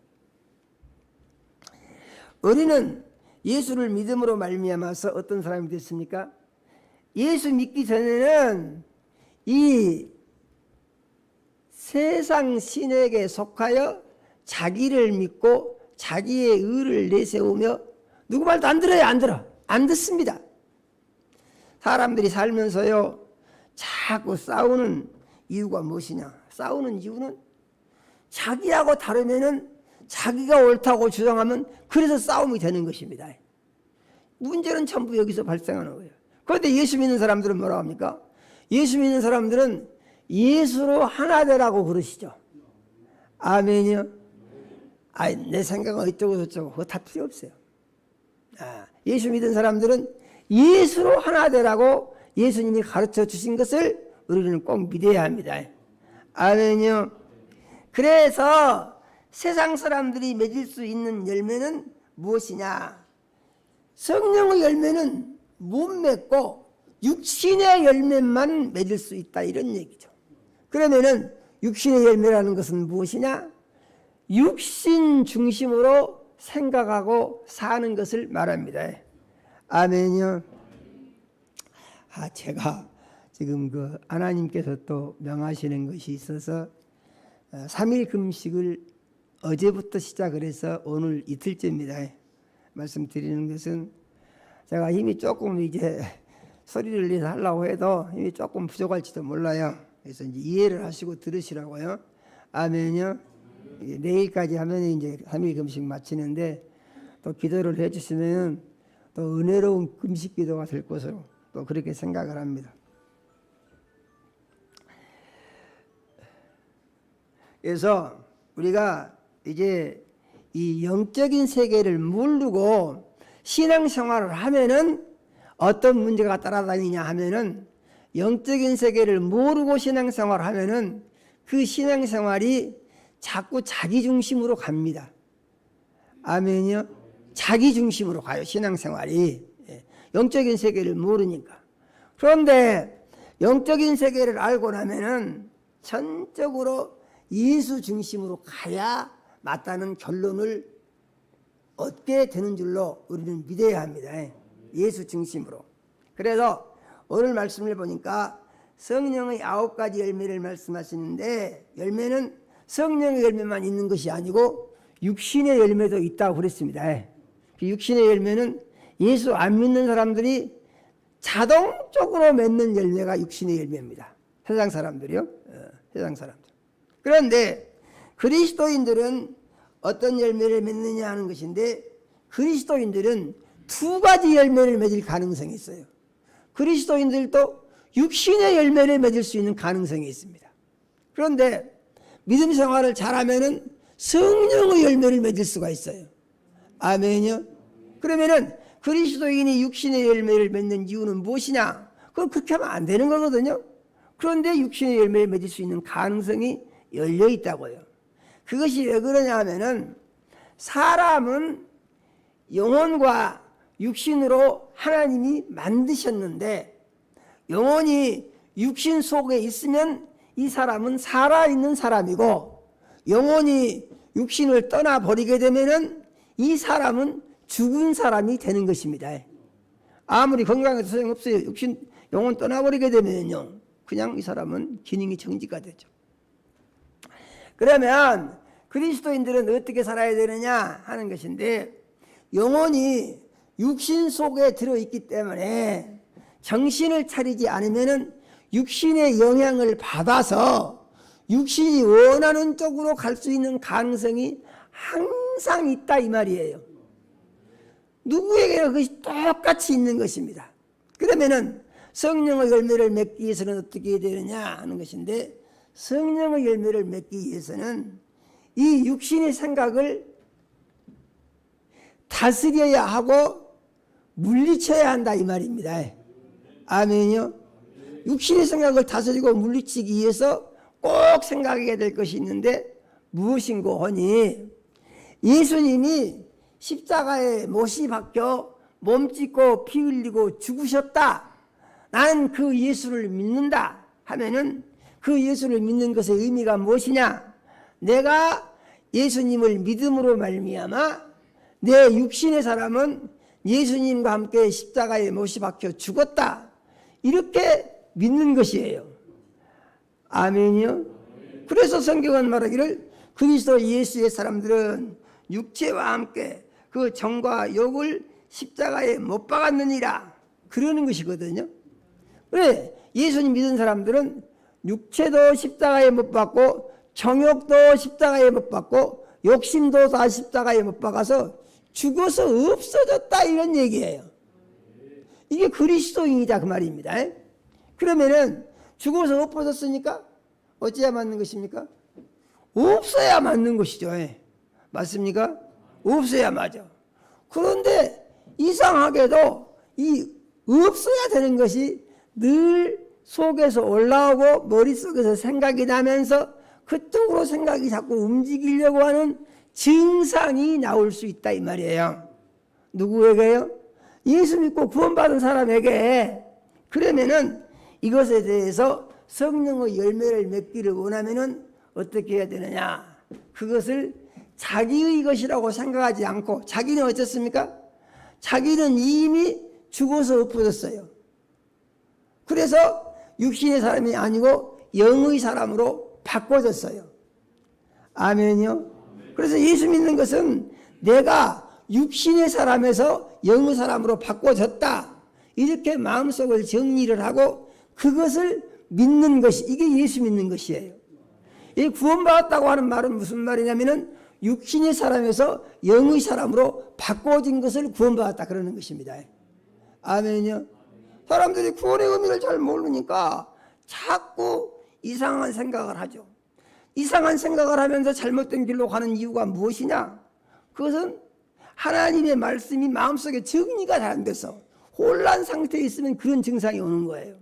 우리는 예수를 믿음으로 말미암아서 어떤 사람이 됐습니까? 예수 믿기 전에는 이 세상 신에게 속하여 자기를 믿고 자기의 의를 내세우며 누구 말도 안 들어요. 안 듣습니다. 사람들이 살면서요 자꾸 싸우는 이유가 무엇이냐? 싸우는 이유는 자기하고 다르면은 자기가 옳다고 주장하면 그래서 싸움이 되는 것입니다. 문제는 전부 여기서 발생하는 거예요. 그런데 예수 믿는 사람들은 뭐라고 합니까? 예수 믿는 사람들은 예수로 하나 되라고 그러시죠. 아멘이요? 내 생각은 어쩌고 저쩌고 그거 다 필요 없어요. 예수 믿는 사람들은 예수로 하나 되라고 예수님이 가르쳐 주신 것을 우리는 꼭 믿어야 합니다. 아멘이요? 그래서 세상 사람들이 맺을 수 있는 열매는 무엇이냐? 성령의 열매는 못 맺고 육신의 열매만 맺을 수 있다 이런 얘기죠. 그러면은 육신의 열매라는 것은 무엇이냐? 육신 중심으로 생각하고 사는 것을 말합니다. 아멘이요. 제가 지금 그 하나님께서 또 명하시는 것이 있어서 3일 금식을 어제부터 시작을 해서 오늘 이틀째입니다. 말씀드리는 것은 제가 힘이 조금 이제 소리를 내서 하려고 해도 힘이 조금 부족할지도 몰라요. 그래서 이제 이해를 하시고 들으시라고요. 아멘요. 내일까지 하면 이제 3일 금식 마치는데 또 기도를 해주시면 또 은혜로운 금식 기도가 될 것으로 또 그렇게 생각을 합니다. 그래서 우리가 이제 이 영적인 세계를 모르고 신앙생활을 하면은 어떤 문제가 따라다니냐 하면은 영적인 세계를 모르고 신앙생활을 하면은 그 신앙생활이 자꾸 자기 중심으로 갑니다. 아멘이요? 자기 중심으로 가요, 신앙생활이. 영적인 세계를 모르니까. 그런데 영적인 세계를 알고 나면은 전적으로 예수 중심으로 가야 맞다는 결론을 얻게 되는 줄로 우리는 믿어야 합니다. 예수 중심으로. 그래서 오늘 말씀을 보니까 성령의 9가지 열매를 말씀하시는데 열매는 성령의 열매만 있는 것이 아니고 육신의 열매도 있다고 그랬습니다. 그 육신의 열매는 예수 안 믿는 사람들이 자동적으로 맺는 열매가 육신의 열매입니다. 세상 사람들이요. 세상 사람들. 그런데 그리스도인들은 어떤 열매를 맺느냐 하는 것인데 그리스도인들은 2가지 열매를 맺을 가능성이 있어요. 그리스도인들도 육신의 열매를 맺을 수 있는 가능성이 있습니다. 그런데 믿음 생활을 잘하면은 성령의 열매를 맺을 수가 있어요. 아멘이요. 그러면은 그리스도인이 육신의 열매를 맺는 이유는 무엇이냐? 그건 그렇게 하면 안 되는 거거든요. 그런데 육신의 열매를 맺을 수 있는 가능성이 열려 있다고요. 그것이 왜 그러냐 하면은 사람은 영혼과 육신으로 하나님이 만드셨는데 영혼이 육신 속에 있으면 이 사람은 살아있는 사람이고 영혼이 육신을 떠나버리게 되면은 이 사람은 죽은 사람이 되는 것입니다. 아무리 건강해도 소용없어요. 영혼 떠나버리게 되면요 그냥 이 사람은 기능이 정지가 되죠. 그러면 그리스도인들은 어떻게 살아야 되느냐 하는 것인데 영혼이 육신 속에 들어있기 때문에 정신을 차리지 않으면은 육신의 영향을 받아서 육신이 원하는 쪽으로 갈 수 있는 가능성이 항상 있다 이 말이에요. 누구에게나 그것이 똑같이 있는 것입니다. 그러면은 성령의 열매를 맺기 위해서는 어떻게 해야 되느냐 하는 것인데 성령의 열매를 맺기 위해서는 이 육신의 생각을 다스려야 하고 물리쳐야 한다 이 말입니다. 아멘이요. 육신의 생각을 다스리고 물리치기 위해서 꼭 생각해야 될 것이 있는데 무엇인고 하니 예수님이 십자가에 못이 박혀 몸 찢고 피 흘리고 죽으셨다. 나는 그 예수를 믿는다 하면은 그 예수를 믿는 것의 의미가 무엇이냐? 내가 예수님을 믿음으로 말미암아 내 육신의 사람은 예수님과 함께 십자가에 못이 박혀 죽었다. 이렇게 믿는 것이에요. 아멘이요. 그래서 성경은 말하기를 그리스도 예수의 사람들은 육체와 함께 그 정과 욕을 십자가에 못 박았느니라 그러는 것이거든요. 그래 예수님 믿은 사람들은 육체도 십자가에 못 박고 정욕도 십자가에 못 박고 욕심도 다 십자가에 못 박아서 죽어서 없어졌다 이런 얘기예요. 이게 그리스도인이다 그 말입니다. 그러면은 죽어서 없어졌으니까 어찌해야 맞는 것입니까? 없어야 맞는 것이죠. 맞습니까? 없어야 맞아. 그런데 이상하게도 이 없어야 되는 것이 늘 속에서 올라오고 머릿속에서 생각이 나면서 그쪽으로 생각이 자꾸 움직이려고 하는 증상이 나올 수 있다 이 말이에요. 누구에게요? 예수 믿고 구원받은 사람에게. 그러면은 이것에 대해서 성령의 열매를 맺기를 원하면은 어떻게 해야 되느냐? 그것을 자기의 것이라고 생각하지 않고 자기는 어떻습니까? 자기는 이미 죽어서 엎어졌어요. 그래서 육신의 사람이 아니고 영의 사람으로 바꿔졌어요. 아멘이요. 그래서 예수 믿는 것은 내가 육신의 사람에서 영의 사람으로 바꿔졌다. 이렇게 마음속을 정리를 하고 그것을 믿는 것이 이게 예수 믿는 것이에요. 이 구원받았다고 하는 말은 무슨 말이냐면은 육신의 사람에서 영의 사람으로 바꿔진 것을 구원받았다 그러는 것입니다. 아멘이요. 사람들이 구원의 의미를 잘 모르니까 자꾸 이상한 생각을 하죠. 이상한 생각을 하면서 잘못된 길로 가는 이유가 무엇이냐? 그것은 하나님의 말씀이 마음속에 정리가 잘 안 돼서 혼란 상태에 있으면 그런 증상이 오는 거예요.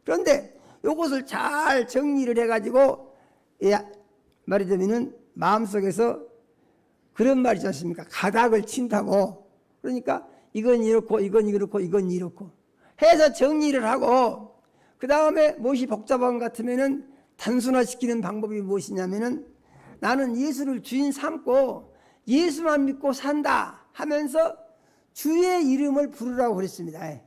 그런데 이것을 잘 정리를 해가지고 말하자면은 마음속에서 그런 말이 있지 않습니까? 가닥을 친다고. 그러니까 이건 이렇고 이건 이렇고 이건 이렇고 해서 정리를 하고 그 다음에 무엇이 복잡한 것 같으면은 단순화시키는 방법이 무엇이냐면은 나는 예수를 주인 삼고 예수만 믿고 산다 하면서 주의 이름을 부르라고 그랬습니다.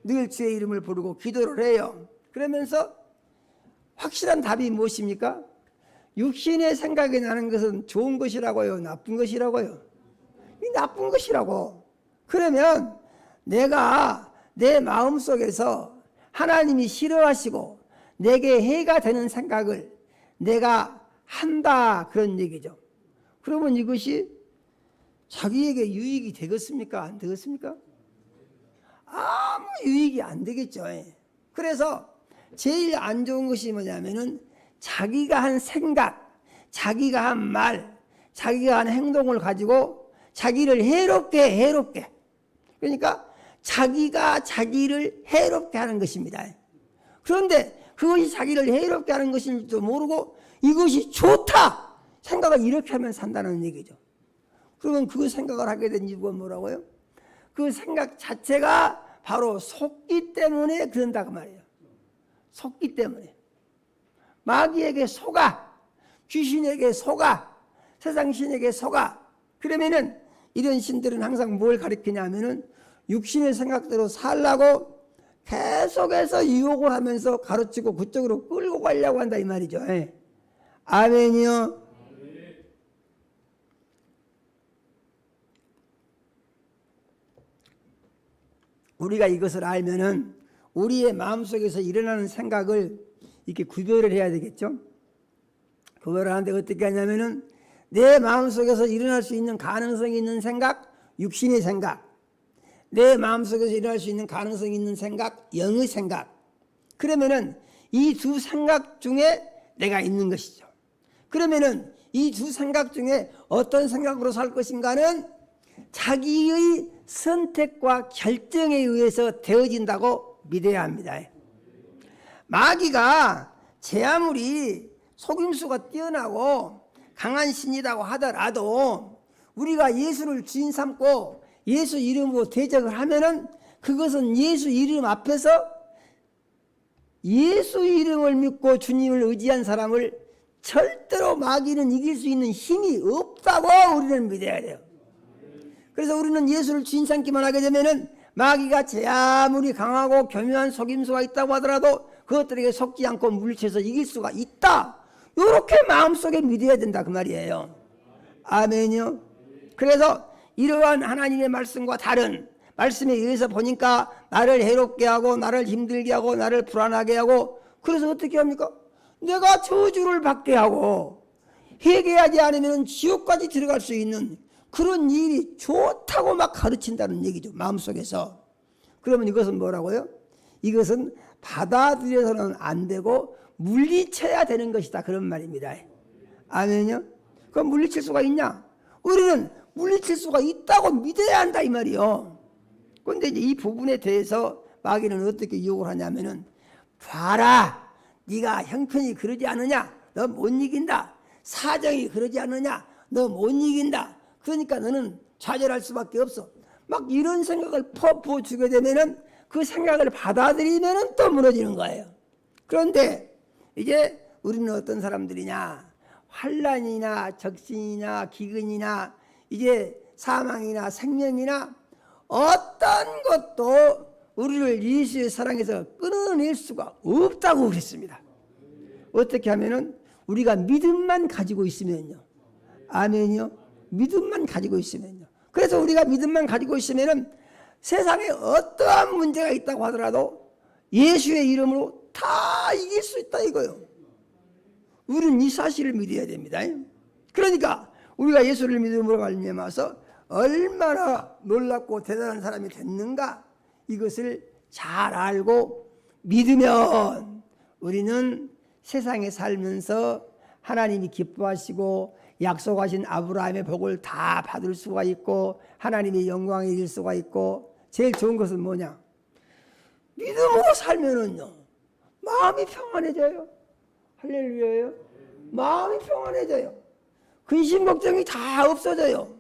늘 주의 이름을 부르고 기도를 해요. 그러면서 확실한 답이 무엇입니까? 육신의 생각이 나는 것은 좋은 것이라고요? 나쁜 것이라고요? 이 나쁜 것이라고. 그러면 내가 내 마음속에서 하나님이 싫어하시고 내게 해가 되는 생각을 내가 한다 그런 얘기죠. 그러면 이것이 자기에게 유익이 되겠습니까? 안 되겠습니까? 아무 유익이 안 되겠죠. 그래서 제일 안 좋은 것이 뭐냐면은 자기가 한 생각, 자기가 한 말, 자기가 한 행동을 가지고 자기를 해롭게. 그러니까 자기가 자기를 해롭게 하는 것입니다. 그런데 그것이 자기를 해롭게 하는 것인지도 모르고 이것이 좋다 생각을 이렇게 하면 산다는 얘기죠. 그러면 그 생각을 하게 된 이유가 뭐라고요? 그 생각 자체가 바로 속기 때문에 그런다 그 말이에요. 속기 때문에. 마귀에게 속아, 귀신에게 속아, 세상 신에게 속아. 그러면은 이런 신들은 항상 뭘 가리키냐면은 육신의 생각대로 살라고 계속해서 유혹을 하면서 가르치고 그쪽으로 끌고 가려고 한다 이 말이죠. 예. 아멘이요. 우리가 이것을 알면은 우리의 마음속에서 일어나는 생각을 이렇게 구별을 해야 되겠죠. 구별을 하는데 어떻게 하냐면은 내 마음속에서 일어날 수 있는 가능성이 있는 생각, 육신의 생각. 내 마음속에서 일어날 수 있는 가능성이 있는 생각, 영의 생각. 그러면은 이 두 생각 중에 내가 있는 것이죠. 그러면은 이 두 생각 중에 어떤 생각으로 살 것인가는 자기의 선택과 결정에 의해서 되어진다고 믿어야 합니다. 마귀가 제 아무리 속임수가 뛰어나고 강한 신이라고 하더라도 우리가 예수를 주인 삼고 예수 이름으로 대적을 하면은 그것은 예수 이름 앞에서 예수 이름을 믿고 주님을 의지한 사람을 절대로 마귀는 이길 수 있는 힘이 없다고 우리는 믿어야 돼요. 그래서 우리는 예수를 주인 삼기만 하게 되면은 마귀가 제 아무리 강하고 교묘한 속임수가 있다고 하더라도 그것들에게 속지 않고 물리쳐서 이길 수가 있다. 이렇게 마음속에 믿어야 된다 그 말이에요. 아멘요. 그래서 이러한 하나님의 말씀과 다른 말씀에 의해서 보니까 나를 해롭게 하고 나를 힘들게 하고 나를 불안하게 하고 그래서 어떻게 합니까? 내가 저주를 받게 하고 회개하지 않으면 지옥까지 들어갈 수 있는 그런 일이 좋다고 막 가르친다는 얘기죠. 마음속에서. 그러면 이것은 뭐라고요? 이것은 받아들여서는 안 되고 물리쳐야 되는 것이다 그런 말입니다. 아멘요? 그럼 물리칠 수가 있냐? 우리는 물리칠 수가 있다고 믿어야 한다 이 말이요. 그런데 이제 이 부분에 대해서 마귀는 어떻게 유혹을 하냐면은 봐라, 네가 형편이 그러지 않느냐? 너 못 이긴다. 사정이 그러지 않느냐? 너 못 이긴다. 그러니까 너는 좌절할 수밖에 없어. 막 이런 생각을 퍼부어 주게 되면은 그 생각을 받아들이면은 또 무너지는 거예요. 그런데 이제 우리는 어떤 사람들이냐? 환난이나 적신이나 기근이나 이제 사망이나 생명이나 어떤 것도 우리를 예수의 사랑에서 끊어낼 수가 없다고 그랬습니다. 어떻게 하면은 우리가 믿음만 가지고 있으면요. 아멘이요. 믿음만 가지고 있으면요. 그래서 우리가 믿음만 가지고 있으면은 세상에 어떠한 문제가 있다고 하더라도 예수의 이름으로 다 이길 수 있다 이거요. 우리는 이 사실을 믿어야 됩니다. 그러니까 우리가 예수를 믿음으로 말미암아서 얼마나 놀랍고 대단한 사람이 됐는가 이것을 잘 알고 믿으면 우리는 세상에 살면서 하나님이 기뻐하시고 약속하신 아브라함의 복을 다 받을 수가 있고 하나님의 영광에 이를 수가 있고 제일 좋은 것은 뭐냐? 믿음으로 살면은요 마음이 평안해져요. 할렐루야요. 마음이 평안해져요. 근심 걱정이 다 없어져요.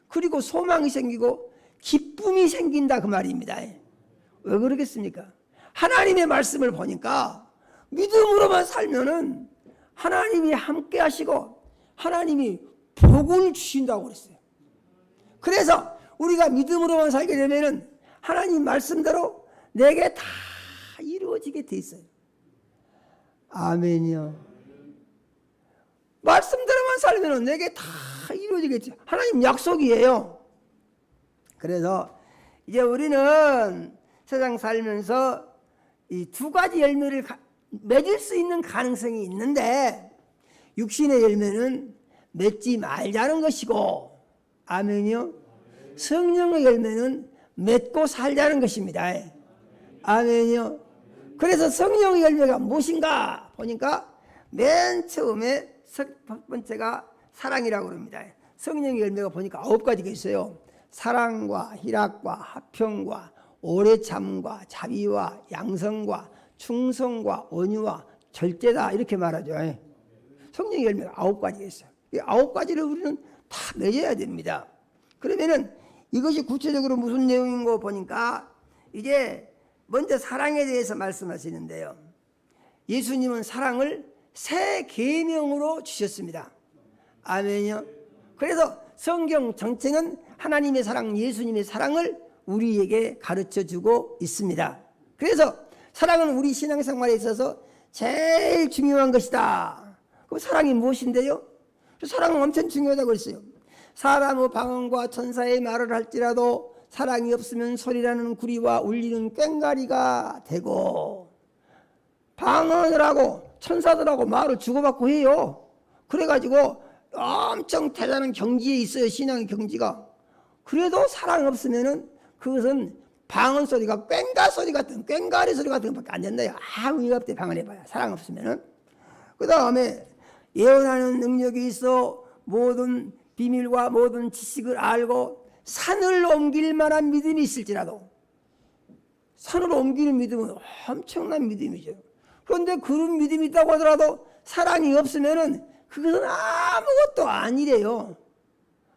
그리고 소망이 생기고 기쁨이 생긴다 그 말입니다. 왜 그러겠습니까? 하나님의 말씀을 보니까 믿음으로만 살면은 하나님이 함께 하시고 하나님이 복을 주신다고 그랬어요. 그래서 우리가 믿음으로만 살게 되면은 하나님 말씀대로 내게 다 이루어지게 돼 있어요. 아멘이요. 말씀대로만 살면은 내게 다 이루어지겠지. 하나님 약속이에요. 그래서 이제 우리는 세상 살면서 이 두 가지 열매를 맺을 수 있는 가능성이 있는데 육신의 열매는 맺지 말자는 것이고 아멘이요. 성령의 열매는 맺고 살자는 것입니다. 아멘이요. 그래서 성령의 열매가 무엇인가 보니까 맨 처음에 첫 번째가 사랑이라고 합니다. 성령의 열매가 보니까 9가지가 있어요. 사랑과 희락과 화평과 오래 참과 자비와 양성과 충성과 온유와 절제다 이렇게 말하죠. 성령의 열매가 9가지가 있어요. 이 9가지를 우리는 다 맺어야 됩니다. 그러면은 이것이 구체적으로 무슨 내용인 거 보니까 이제 먼저 사랑에 대해서 말씀하시는데요. 예수님은 사랑을 새 계명으로 주셨습니다. 아멘요. 그래서 성경 전체는 하나님의 사랑, 예수님의 사랑을 우리에게 가르쳐주고 있습니다. 그래서 사랑은 우리 신앙생활에 있어서 제일 중요한 것이다. 그 사랑이 무엇인데요? 사랑은 엄청 중요하다고 했어요. 사람의 방언과 천사의 말을 할지라도 사랑이 없으면 소리라는 구리와 울리는 꽹과리가 되고, 방언을 하고 천사들하고 말을 주고받고 해요. 그래가지고 엄청 대단한 경지에 있어요. 신앙의 경지가. 그래도 사랑 없으면은 그것은 방언 소리가 꽹과 소리 같은, 꽹과리 소리 같은 것밖에 안 된다요. 아무 의미 없대. 방언해봐야 사랑 없으면은. 그 다음에 예언하는 능력이 있어 모든 비밀과 모든 지식을 알고 산을 옮길 만한 믿음이 있을지라도, 산을 옮기는 믿음은 엄청난 믿음이죠. 그런데 그런 믿음이 있다고 하더라도 사랑이 없으면은 그것은 아무것도 아니래요.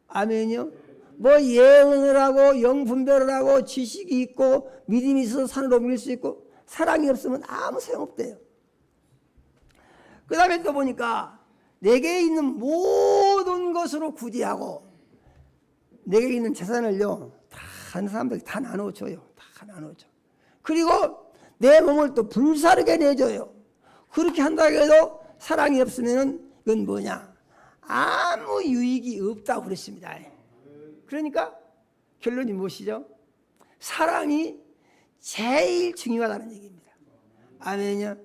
아멘요. 뭐 예언을 하고 영분별을 하고 지식이 있고 믿음이 있어서 산을 옮길 수 있고 사랑이 없으면 아무 소용없대요. 그 다음에 또 보니까 내게 있는 모든 것으로 구제하고 내게 있는 재산을요 다 하는 사람들이 다 나눠줘요. 다 나눠줘. 그리고 내 몸을 또 불사르게 내줘요. 그렇게 한다고 해도 사랑이 없으면 이건 뭐냐? 아무 유익이 없다고 그랬습니다. 그러니까 결론이 무엇이죠? 사랑이 제일 중요하다는 얘기입니다. 아멘요.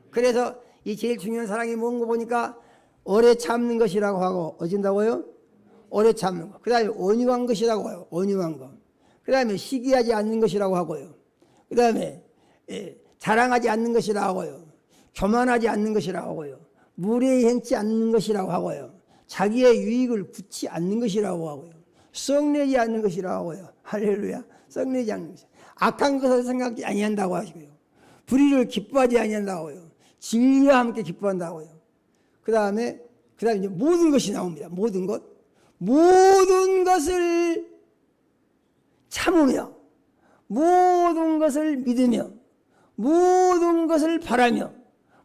그래서 이 제일 중요한 사랑이 뭔가 보니까 오래 참는 것이라고 하고, 어쩐다고요? 오래 참는 것. 그 다음에 온유한 것이라고 해요. 온유한 것. 그 다음에 시기하지 않는 것이라고 하고요. 그 다음에 자랑하지 않는 것이라고 하고요. 교만하지 않는 것이라고 하고요. 무례히 행치 않는 것이라고 하고요. 자기의 유익을 굳지 않는 것이라고 하고요. 썩내지 않는 것이라고 하고요. 할렐루야. 썩내지 않는 것. 악한 것을 생각지 아니한다고 하시고요. 불의를 기뻐하지 아니한다고요. 진리와 함께 기뻐한다고요. 그 다음에 이제 모든 것이 나옵니다. 모든 것. 모든 것을 참으며, 모든 것을 믿으며, 모든 것을 바라며,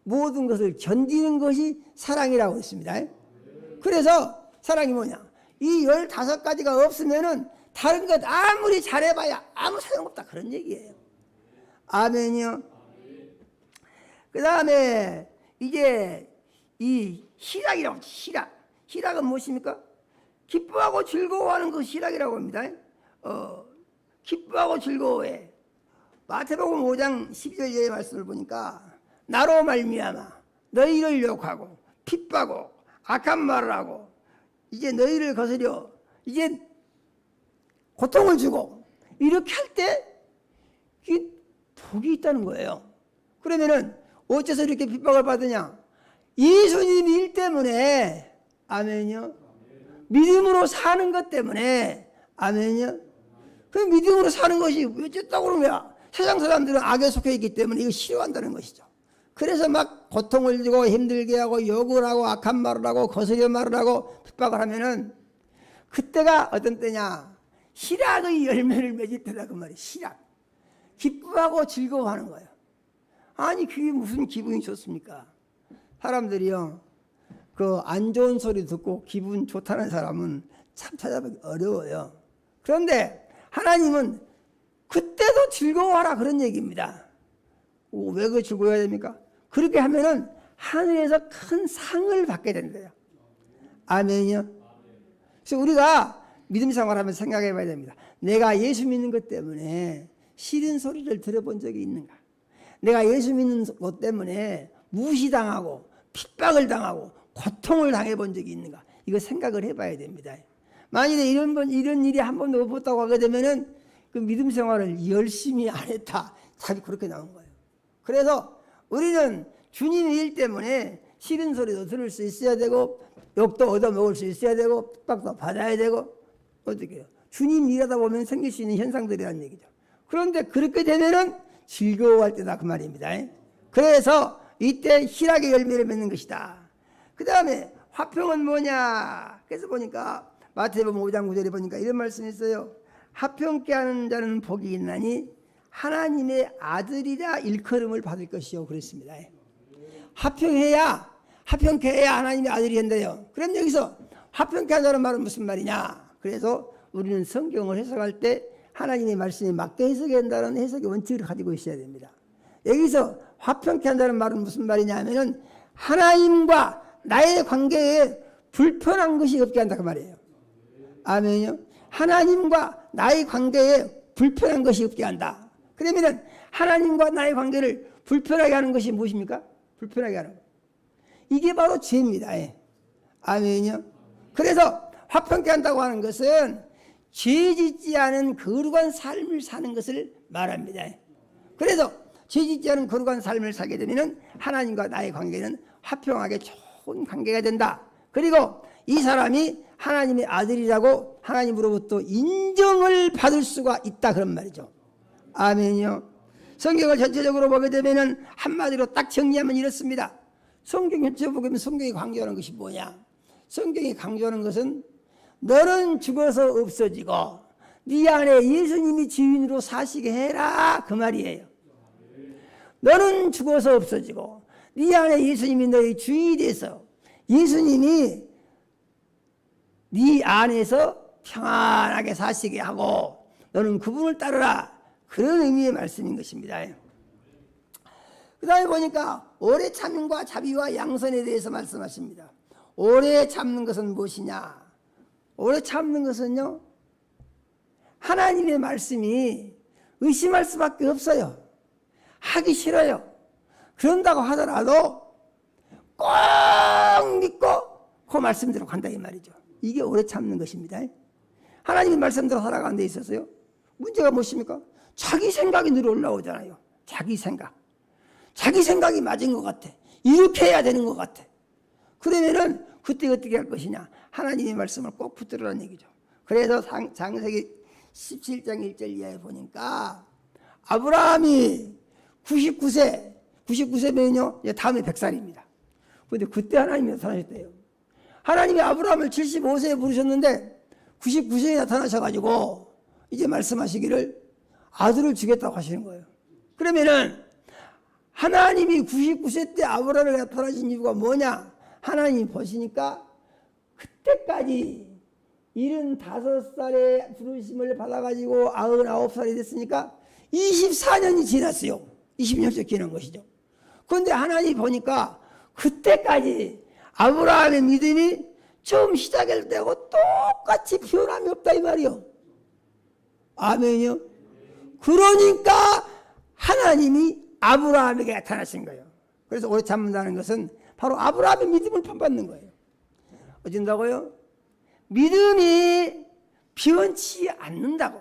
모든 것을 견디는 것이 사랑이라고 했습니다. 그래서 사랑이 뭐냐? 이 15가지가 없으면은 다른 것 아무리 잘해봐야 아무 소용없다. 그런 얘기예요. 아멘이요. 그 다음에 이제 이 희락이라고 하죠. 희락은 무엇입니까? 기뻐하고 즐거워하는 것이 희락이라고 합니다. 기뻐하고 즐거워해. 마태복음 5장 12절의 말씀을 보니까 나로 말미암아 너희를 욕하고 핍박하고 악한 말을 하고 이제 너희를 거스려 이제 고통을 주고 이렇게 할 때 이게 복이 있다는 거예요. 그러면은 어째서 이렇게 핍박을 받으냐? 예수님 일 때문에. 아멘요. 믿음으로 사는 것 때문에. 아멘요. 그 믿음으로 사는 것이 왜 어쨌다고 그런 거야? 세상 사람들은 악에 속해 있기 때문에 이거 싫어한다는 것이죠. 그래서 막 고통을 주고 힘들게 하고 욕을 하고 악한 말을 하고 거스려 말을 하고 핍박을 하면은 그때가 어떤 때냐? 희락의 열매를 맺을 때다 그 말이에요. 희락. 기뻐하고 즐거워하는 거예요. 아니 그게 무슨 기분이 좋습니까? 사람들이요 그 안 좋은 소리 듣고 기분 좋다는 사람은 참 찾아보기 어려워요. 그런데 하나님은 그때도 즐거워하라 그런 얘기입니다. 왜 그 즐거워해야 됩니까? 그렇게 하면은 하늘에서 큰 상을 받게 된대요. 아멘이요. 그래서 우리가 믿음 생활하면서 생각해 봐야 됩니다. 내가 예수 믿는 것 때문에 싫은 소리를 들어본 적이 있는가? 내가 예수 믿는 것 때문에 무시당하고 핍박을 당하고 고통을 당해본 적이 있는가? 이거 생각을 해봐야 됩니다. 만일에 이런 일이 한 번도 없었다고 하게 되면은 그 믿음 생활을 열심히 안 했다. 답이 그렇게 나온 거예요. 그래서 우리는 주님의 일 때문에 싫은 소리도 들을 수 있어야 되고 욕도 얻어먹을 수 있어야 되고 핍박도 받아야 되고 어떻게 해요? 주님 일하다 보면 생길 수 있는 현상들이라는 얘기죠. 그런데 그렇게 되면은 즐거워할 때다 그 말입니다. 그래서 이때 희락의 열매를 맺는 것이다. 그 다음에 화평은 뭐냐? 그래서 보니까 마태복음 5장 9절에 보니까 이런 말씀이 있어요. 화평케 하는 자는 복이 있나니 하나님의 아들이라 일컬음을 받을 것이요 그랬습니다. 화평케 해야 하나님의 아들이 된대요. 그럼 여기서 화평케 한다는 말은 무슨 말이냐? 그래서 우리는 성경을 해석할 때 하나님의 말씀이 맞게 해석해야 한다는 해석의 원칙을 가지고 있어야 됩니다. 여기서 화평케 한다는 말은 무슨 말이냐 하면은 하나님과 나의 관계에 불편한 것이 없게 한다 그 말이에요. 아멘요. 하나님과 나의 관계에 불편한 것이 없게 한다. 그러면은 하나님과 나의 관계를 불편하게 하는 것이 무엇입니까? 불편하게 하는 것. 이게 바로 죄입니다. 아멘요. 그래서 화평케 한다고 하는 것은 죄 짓지 않은 거룩한 삶을 사는 것을 말합니다. 그래서 죄 짓지 않은 거룩한 삶을 살게 되면 하나님과 나의 관계는 화평하게 좋은 관계가 된다. 그리고 이 사람이 하나님의 아들이라고 하나님으로부터 인정을 받을 수가 있다 그런 말이죠. 아멘요. 성경을 전체적으로 보게 되면 한마디로 딱 정리하면 이렇습니다. 성경 전체적으로 보면 성경이 강조하는 것이 뭐냐? 성경이 강조하는 것은 너는 죽어서 없어지고 네 안에 예수님이 주인으로 사시게 해라 그 말이에요. 너는 죽어서 없어지고 네 안에 예수님이 너의 주인이 돼서 예수님이 네 안에서 평안하게 사시게 하고 너는 그분을 따르라 그런 의미의 말씀인 것입니다. 그 다음에 보니까 오래 참음과 자비와 양선에 대해서 말씀하십니다. 오래 참는 것은 무엇이냐? 오래 참는 것은요 하나님의 말씀이 의심할 수밖에 없어요. 하기 싫어요. 그런다고 하더라도 꼭 믿고 그 말씀대로 간다 이 말이죠. 이게 오래 참는 것입니다. 하나님의 말씀대로 살아가는 데 있어서요 문제가 무엇입니까? 자기 생각이 늘 올라오잖아요. 자기 생각이 맞은 것 같아. 이렇게 해야 되는 것 같아. 그러면은 그때 어떻게 할 것이냐? 하나님의 말씀을 꼭 붙들으라는 얘기죠. 그래서 창세기 17장 1절 이하에 보니까 아브라함이 99세면요 다음에 100살입니다. 그런데 그때 하나님이 나타나셨대요. 하나님이 아브라함을 75세에 부르셨는데 99세에 나타나셔가지고 이제 말씀하시기를 아들을 주겠다고 하시는 거예요. 그러면은 하나님이 99세 때 아브라함에 나타나신 이유가 뭐냐? 하나님이 보시니까 그때까지 75살에 부르심을 받아가지고 99살이 됐으니까 24년이 지났어요. 20년째 지난 것이죠. 그런데 하나님이 보니까 그때까지 아브라함의 믿음이 처음 시작할 때하고 똑같이 변함이 없다 이 말이요. 아멘이요. 그러니까 하나님이 아브라함에게 나타나신 거예요. 그래서 오래 참는다는 것은 바로 아브라함의 믿음을 판받는 거예요. 어쩐다고요? 믿음이 변치 않는다고.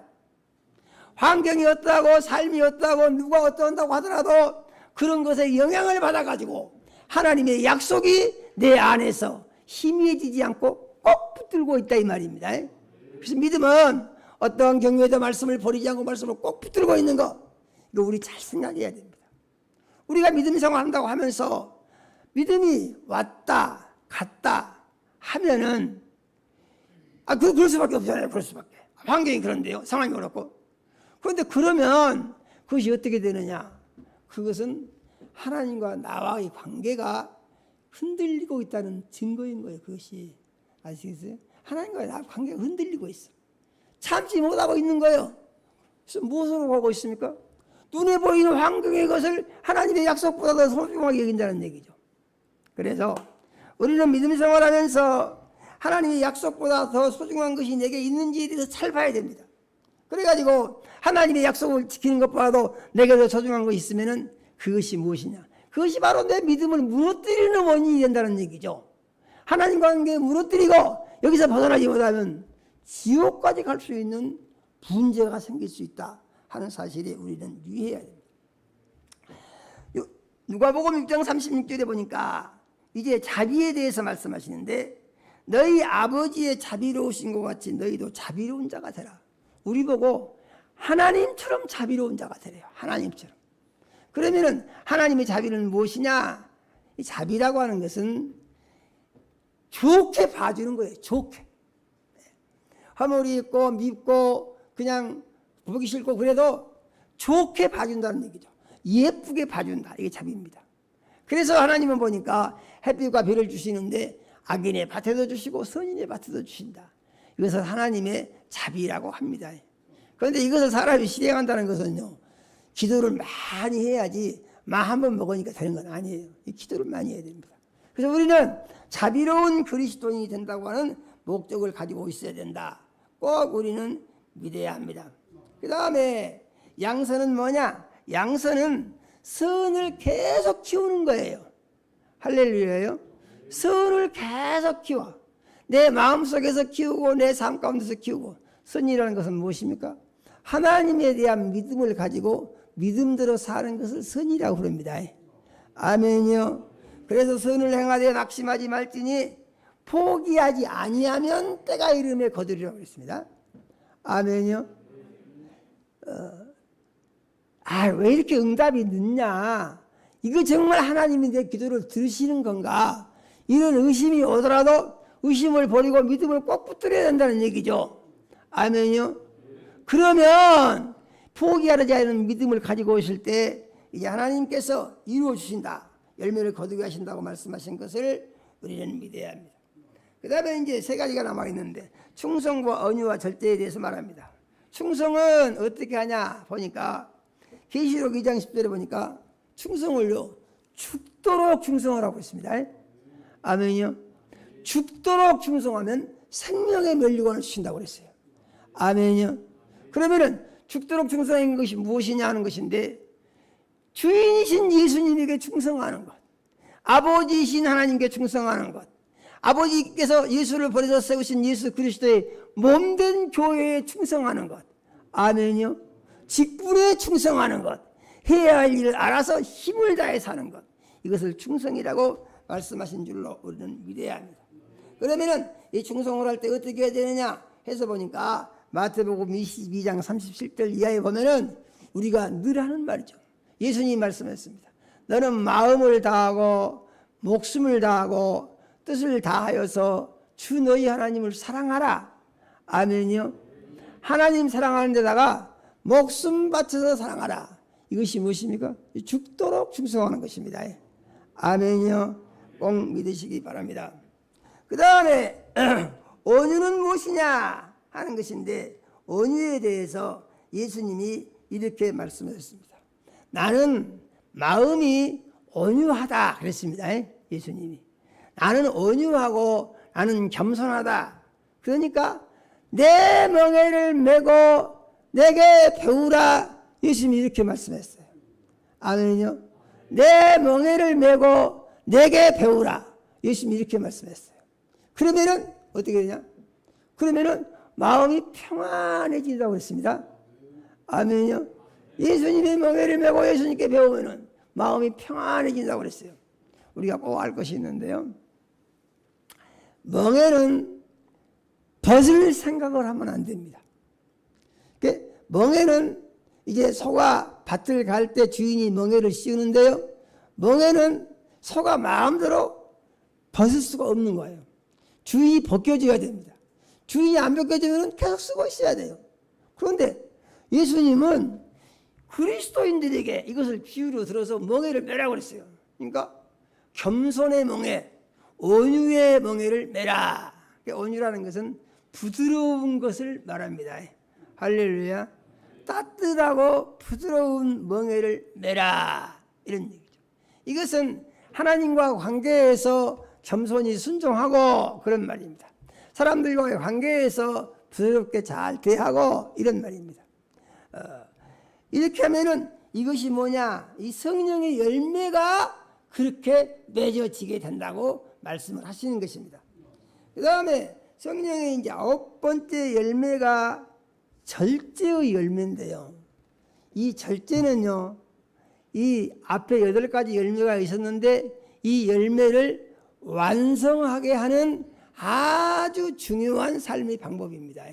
환경이 어떠하고 삶이 어떠하고 누가 어떠한다고 하더라도 그런 것에 영향을 받아가지고 하나님의 약속이 내 안에서 희미해지지 않고 꼭 붙들고 있다 이 말입니다. 그래서 믿음은 어떠한 경우에도 말씀을 버리지 않고 말씀을 꼭 붙들고 있는 거 이거 우리 잘 생각해야 됩니다. 우리가 믿음 생활한다고 하면서 믿음이 왔다 갔다 하면은 그럴 수밖에 없잖아요. 그럴 수밖에. 환경이 그런데요. 상황이 그렇고. 그런데 그러면 그것이 어떻게 되느냐? 그것은 하나님과 나와의 관계가 흔들리고 있다는 증거인 거예요. 그것이. 아시겠어요? 하나님과 나의 관계가 흔들리고 있어. 참지 못하고 있는 거예요. 그래서 무엇으로 가고 있습니까? 눈에 보이는 환경의 것을 하나님의 약속보다 더 소중하게 여긴다는 얘기죠. 그래서 우리는 믿음 생활하면서 하나님의 약속보다 더 소중한 것이 내게 있는지에 대해서 잘 봐야 됩니다. 그래가지고 하나님의 약속을 지키는 것보다도 내게 더 소중한 것이 있으면은 그것이 무엇이냐? 그것이 바로 내 믿음을 무너뜨리는 원인이 된다는 얘기죠. 하나님과 관계에 무너뜨리고 여기서 벗어나지 못하면 지옥까지 갈 수 있는 문제가 생길 수 있다 하는 사실에 우리는 유의해야 됩니다. 누가복음 6장 36절에 보니까 이제 자비에 대해서 말씀하시는데 너희 아버지의 자비로우신 것 같이 너희도 자비로운 자가 되라. 우리 보고 하나님처럼 자비로운 자가 되래요. 하나님처럼. 그러면은 하나님의 자비는 무엇이냐? 이 자비라고 하는 것은 좋게 봐주는 거예요. 좋게. 허물이 있고 밉고 그냥 보기 싫고 그래도 좋게 봐준다는 얘기죠. 예쁘게 봐준다. 이게 자비입니다. 그래서 하나님은 보니까 햇빛과 별을 주시는데 악인의 밭에도 주시고 선인의 밭에도 주신다. 이것을 하나님의 자비라고 합니다. 그런데 이것을 사람이 실행한다는 것은요, 기도를 많이 해야지 마 한 번 먹으니까 되는 건 아니에요. 이 기도를 많이 해야 됩니다. 그래서 우리는 자비로운 그리스도인이 된다고 하는 목적을 가지고 있어야 된다. 꼭 우리는 믿어야 합니다. 그 다음에 양선은 뭐냐? 양선은 선을 계속 키우는 거예요. 할렐루야요. 선을 계속 키워. 내 마음속에서 키우고 내 삶 가운데서 키우고. 선이라는 것은 무엇입니까? 하나님에 대한 믿음을 가지고 믿음대로 사는 것을 선이라고 부릅니다. 아멘이요. 그래서 선을 행하되 낙심하지 말지니 포기하지 아니하면 때가 이름에 거두리라고 했습니다. 아멘이요. 왜 이렇게 응답이 늦냐? 이거 정말 하나님이 내 기도를 들으시는 건가? 이런 의심이 오더라도 의심을 버리고 믿음을 꼭 붙들어야 된다는 얘기죠. 아멘이요. 그러면 포기하지 않는 믿음을 가지고 오실 때 이제 하나님께서 이루어 주신다. 열매를 거두게 하신다고 말씀하신 것을 우리는 믿어야 합니다. 그 다음에 이제 세 가지가 남아 있는데 충성과 언유와 절제에 대해서 말합니다. 충성은 어떻게 하냐 보니까 계시록 2장 10절에 보니까 충성을요 죽도록 충성하라고 했습니다. 아멘이요. 죽도록 충성하면 생명의 면류관을 주신다고 그랬어요. 아멘이요. 그러면은 죽도록 충성하는 것이 무엇이냐 하는 것인데 주인이신 예수님에게 충성하는 것, 아버지이신 하나님께 충성하는 것, 아버지께서 예수를 버려서 세우신 예수 그리스도의 몸된 교회에 충성하는 것, 아멘이요. 직분에 충성하는 것, 해야 할 일을 알아서 힘을 다해 사는 것, 이것을 충성이라고 말씀하신 줄로 우리는 믿어야 합니다. 그러면은 이 충성을 할 때 어떻게 해야 되느냐 해서 보니까 마태복음 22장 37절 이하에 보면은 우리가 늘 하는 말이죠. 예수님이 말씀했습니다. 너는 마음을 다하고 목숨을 다하고 뜻을 다하여서 주 너희 하나님을 사랑하라. 아멘이요. 하나님 사랑하는 데다가 목숨 바쳐서 사랑하라. 이것이 무엇입니까? 죽도록 충성하는 것입니다. 아멘이요. 꼭 믿으시기 바랍니다. 그 다음에 언유는 무엇이냐 하는 것인데 언유에 대해서 예수님이 이렇게 말씀하셨습니다. 나는 마음이 온유하다 그랬습니다. 예수님이. 나는 온유하고 나는 겸손하다. 그러니까 내 멍에를 메고 내게 배우라. 예수님이 이렇게 말씀했어요. 아멘요. 내 멍에를 메고 내게 배우라. 예수님이 이렇게 말씀했어요. 그러면은 어떻게 되냐? 그러면은 마음이 평안해진다고 했습니다. 아멘요. 예수님의 멍에를 메고 예수님께 배우면은 마음이 평안해진다고 그랬어요. 우리가 꼭 알 것이 있는데요. 멍에는 벗을 생각을 하면 안 됩니다. 멍에는 이제 소가 밭을 갈 때 주인이 멍에를 씌우는데요. 멍에는 소가 마음대로 벗을 수가 없는 거예요. 주인이 벗겨줘야 됩니다. 주인이 안 벗겨주면 계속 쓰고 있어야 돼요. 그런데 예수님은 그리스도인들에게 이것을 비유로 들어서 멍에를 매라고 그랬어요. 그러니까 겸손의 멍에, 온유의 멍에를 매라. 온유라는 것은 부드러운 것을 말합니다. 할렐루야. 따뜻하고 부드러운 멍에를 매라. 이런 얘기죠. 이것은 하나님과 관계에서 겸손히 순종하고 그런 말입니다. 사람들과의 관계에서 부드럽게 잘 대하고 이런 말입니다. 이렇게 하면은 이것이 뭐냐? 이 성령의 열매가 그렇게 맺어지게 된다고 말씀을 하시는 것입니다. 그 다음에 성령의 이제 9번째 열매가 절제의 열매인데요. 이 절제는요, 이 앞에 8가지 열매가 있었는데 이 열매를 완성하게 하는 아주 중요한 삶의 방법입니다.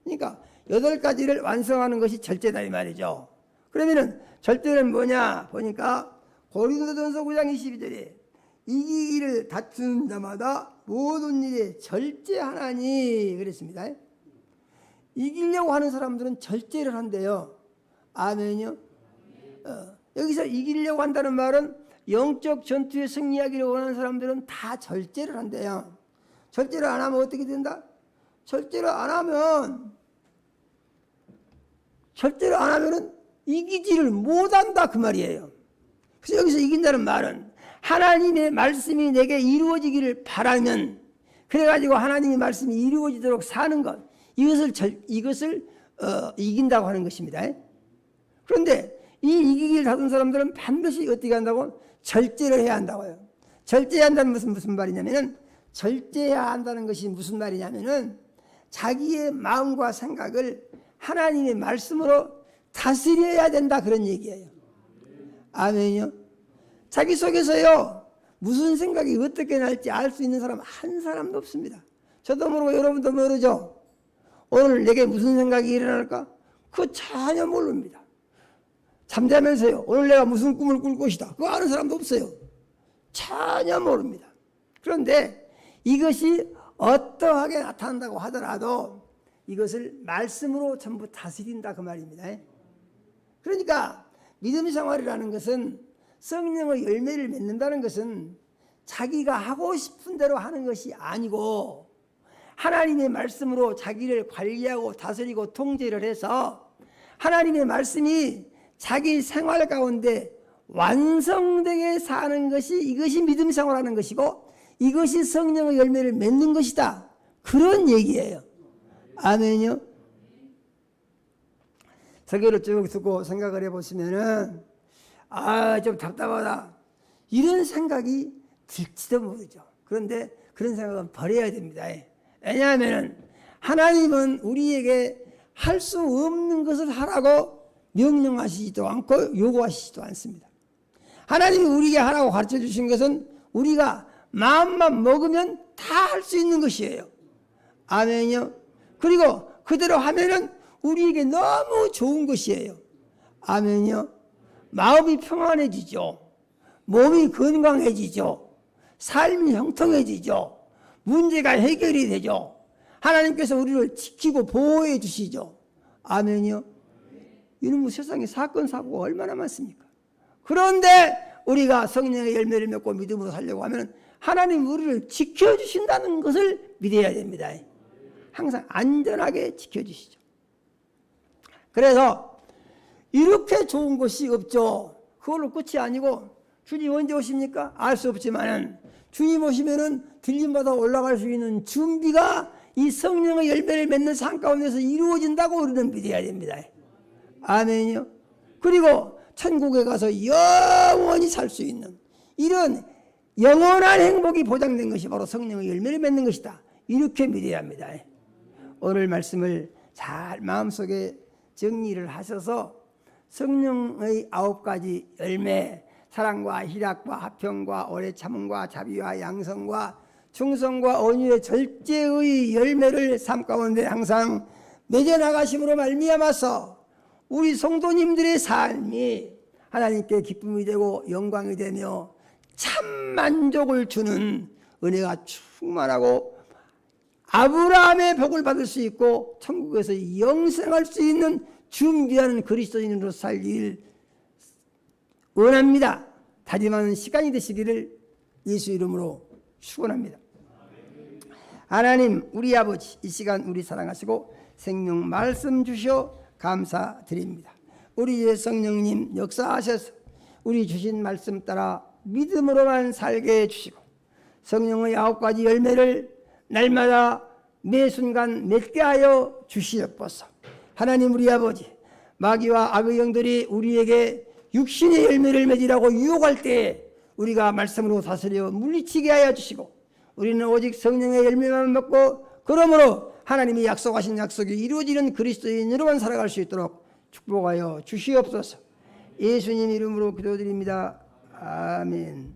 그러니까 8가지를 완성하는 것이 절제다 이 말이죠. 그러면은 절제는 뭐냐 보니까 고린도전서 9장 22절에 이기기를 다투는 자마다 모든 일에 절제하나니 그랬습니다. 이기려고 하는 사람들은 절제를 한대요. 아멘요. 여기서 이기려고 한다는 말은 영적 전투에 승리하기를 원하는 사람들은 다 절제를 한대요. 절제를 안 하면 어떻게 된다? 절제를 안 하면은 이기지를 못한다 그 말이에요. 그래서 여기서 이긴다는 말은 하나님의 말씀이 내게 이루어지기를 바라면, 그래가지고 하나님의 말씀이 이루어지도록 사는 것, 이것을 이긴다고 하는 것입니다. 그런데 이 이기기를 다룬 사람들은 반드시 어떻게 한다고? 절제를 해야 한다고요. 절제해야 한다는 것은 무슨 말이냐면은, 절제해야 한다는 것이 무슨 말이냐면은 자기의 마음과 생각을 하나님의 말씀으로 다스려야 된다 그런 얘기예요. 아멘요. 자기 속에서요 무슨 생각이 어떻게 날지 알 수 있는 사람 한 사람도 없습니다. 저도 모르고 여러분도 모르죠. 오늘 내게 무슨 생각이 일어날까? 그거 전혀 모릅니다. 잠자면서요 오늘 내가 무슨 꿈을 꿀 것이다 그거 아는 사람도 없어요. 전혀 모릅니다. 그런데 이것이 어떠하게 나타난다고 하더라도 이것을 말씀으로 전부 다스린다 그 말입니다. 그러니까 믿음 생활이라는 것은, 성령의 열매를 맺는다는 것은 자기가 하고 싶은 대로 하는 것이 아니고 하나님의 말씀으로 자기를 관리하고 다스리고 통제를 해서 하나님의 말씀이 자기 생활 가운데 완성되게 사는 것이, 이것이 믿음 생활하는 것이고 이것이 성령의 열매를 맺는 것이다 그런 얘기예요. 아멘요. 설교를 쭉 듣고 생각을 해보시면은 좀 답답하다 이런 생각이 들지도 모르죠. 그런데 그런 생각은 버려야 됩니다. 왜냐하면 하나님은 우리에게 할 수 없는 것을 하라고 명령하시지도 않고 요구하시지도 않습니다. 하나님이 우리에게 하라고 가르쳐 주신 것은 우리가 마음만 먹으면 다 할 수 있는 것이에요. 아멘요. 그리고 그대로 하면은 우리에게 너무 좋은 것이에요. 아멘요. 마음이 평안해지죠. 몸이 건강해지죠. 삶이 형통해지죠. 문제가 해결이 되죠. 하나님께서 우리를 지키고 보호해 주시죠. 아멘요. 이런 세상에 사건 사고가 얼마나 많습니까? 그런데 우리가 성령의 열매를 맺고 믿음으로 살려고 하면 하나님 우리를 지켜주신다는 것을 믿어야 됩니다. 항상 안전하게 지켜주시죠. 그래서 이렇게 좋은 것이 없죠. 그걸로 끝이 아니고 주님 언제 오십니까? 알 수 없지만 주님 오시면은 들림받아 올라갈 수 있는 준비가 이 성령의 열매를 맺는 삶 가운데서 이루어진다고 우리는 믿어야 됩니다. 아멘이요. 그리고 천국에 가서 영원히 살 수 있는 이런 영원한 행복이 보장된 것이 바로 성령의 열매를 맺는 것이다. 이렇게 믿어야 합니다. 오늘 말씀을 잘 마음속에 정리를 하셔서 성령의 9가지 열매, 사랑과 희락과 화평과 오래 참음과 자비와 양성과 충성과 온유의 절제의 열매를 삶 가운데 항상 맺어나가심으로 말미암아서 우리 성도님들의 삶이 하나님께 기쁨이 되고 영광이 되며 참 만족을 주는 은혜가 충만하고 아브라함의 복을 받을 수 있고 천국에서 영생할 수 있는 준비하는 그리스도인으로 살길 원합니다. 다짐하는 시간이 되시기를 예수 이름으로 축원합니다. 하나님 우리 아버지, 이 시간 우리 사랑하시고 생명 말씀 주셔 감사드립니다. 우리의 성령님 역사하셔서 우리 주신 말씀 따라 믿음으로만 살게 해주시고 성령의 9가지 열매를 날마다 매 순간 맺게 하여 주시옵소서. 하나님 우리 아버지, 마귀와 악의 영들이 우리에게 육신의 열매를 맺으라고 유혹할 때에 우리가 말씀으로 다스려 물리치게 하여 주시고 우리는 오직 성령의 열매만 먹고 그러므로 하나님이 약속하신 약속이 이루어지는 그리스도인으로만 살아갈 수 있도록 축복하여 주시옵소서. 예수님 이름으로 기도드립니다. 아멘.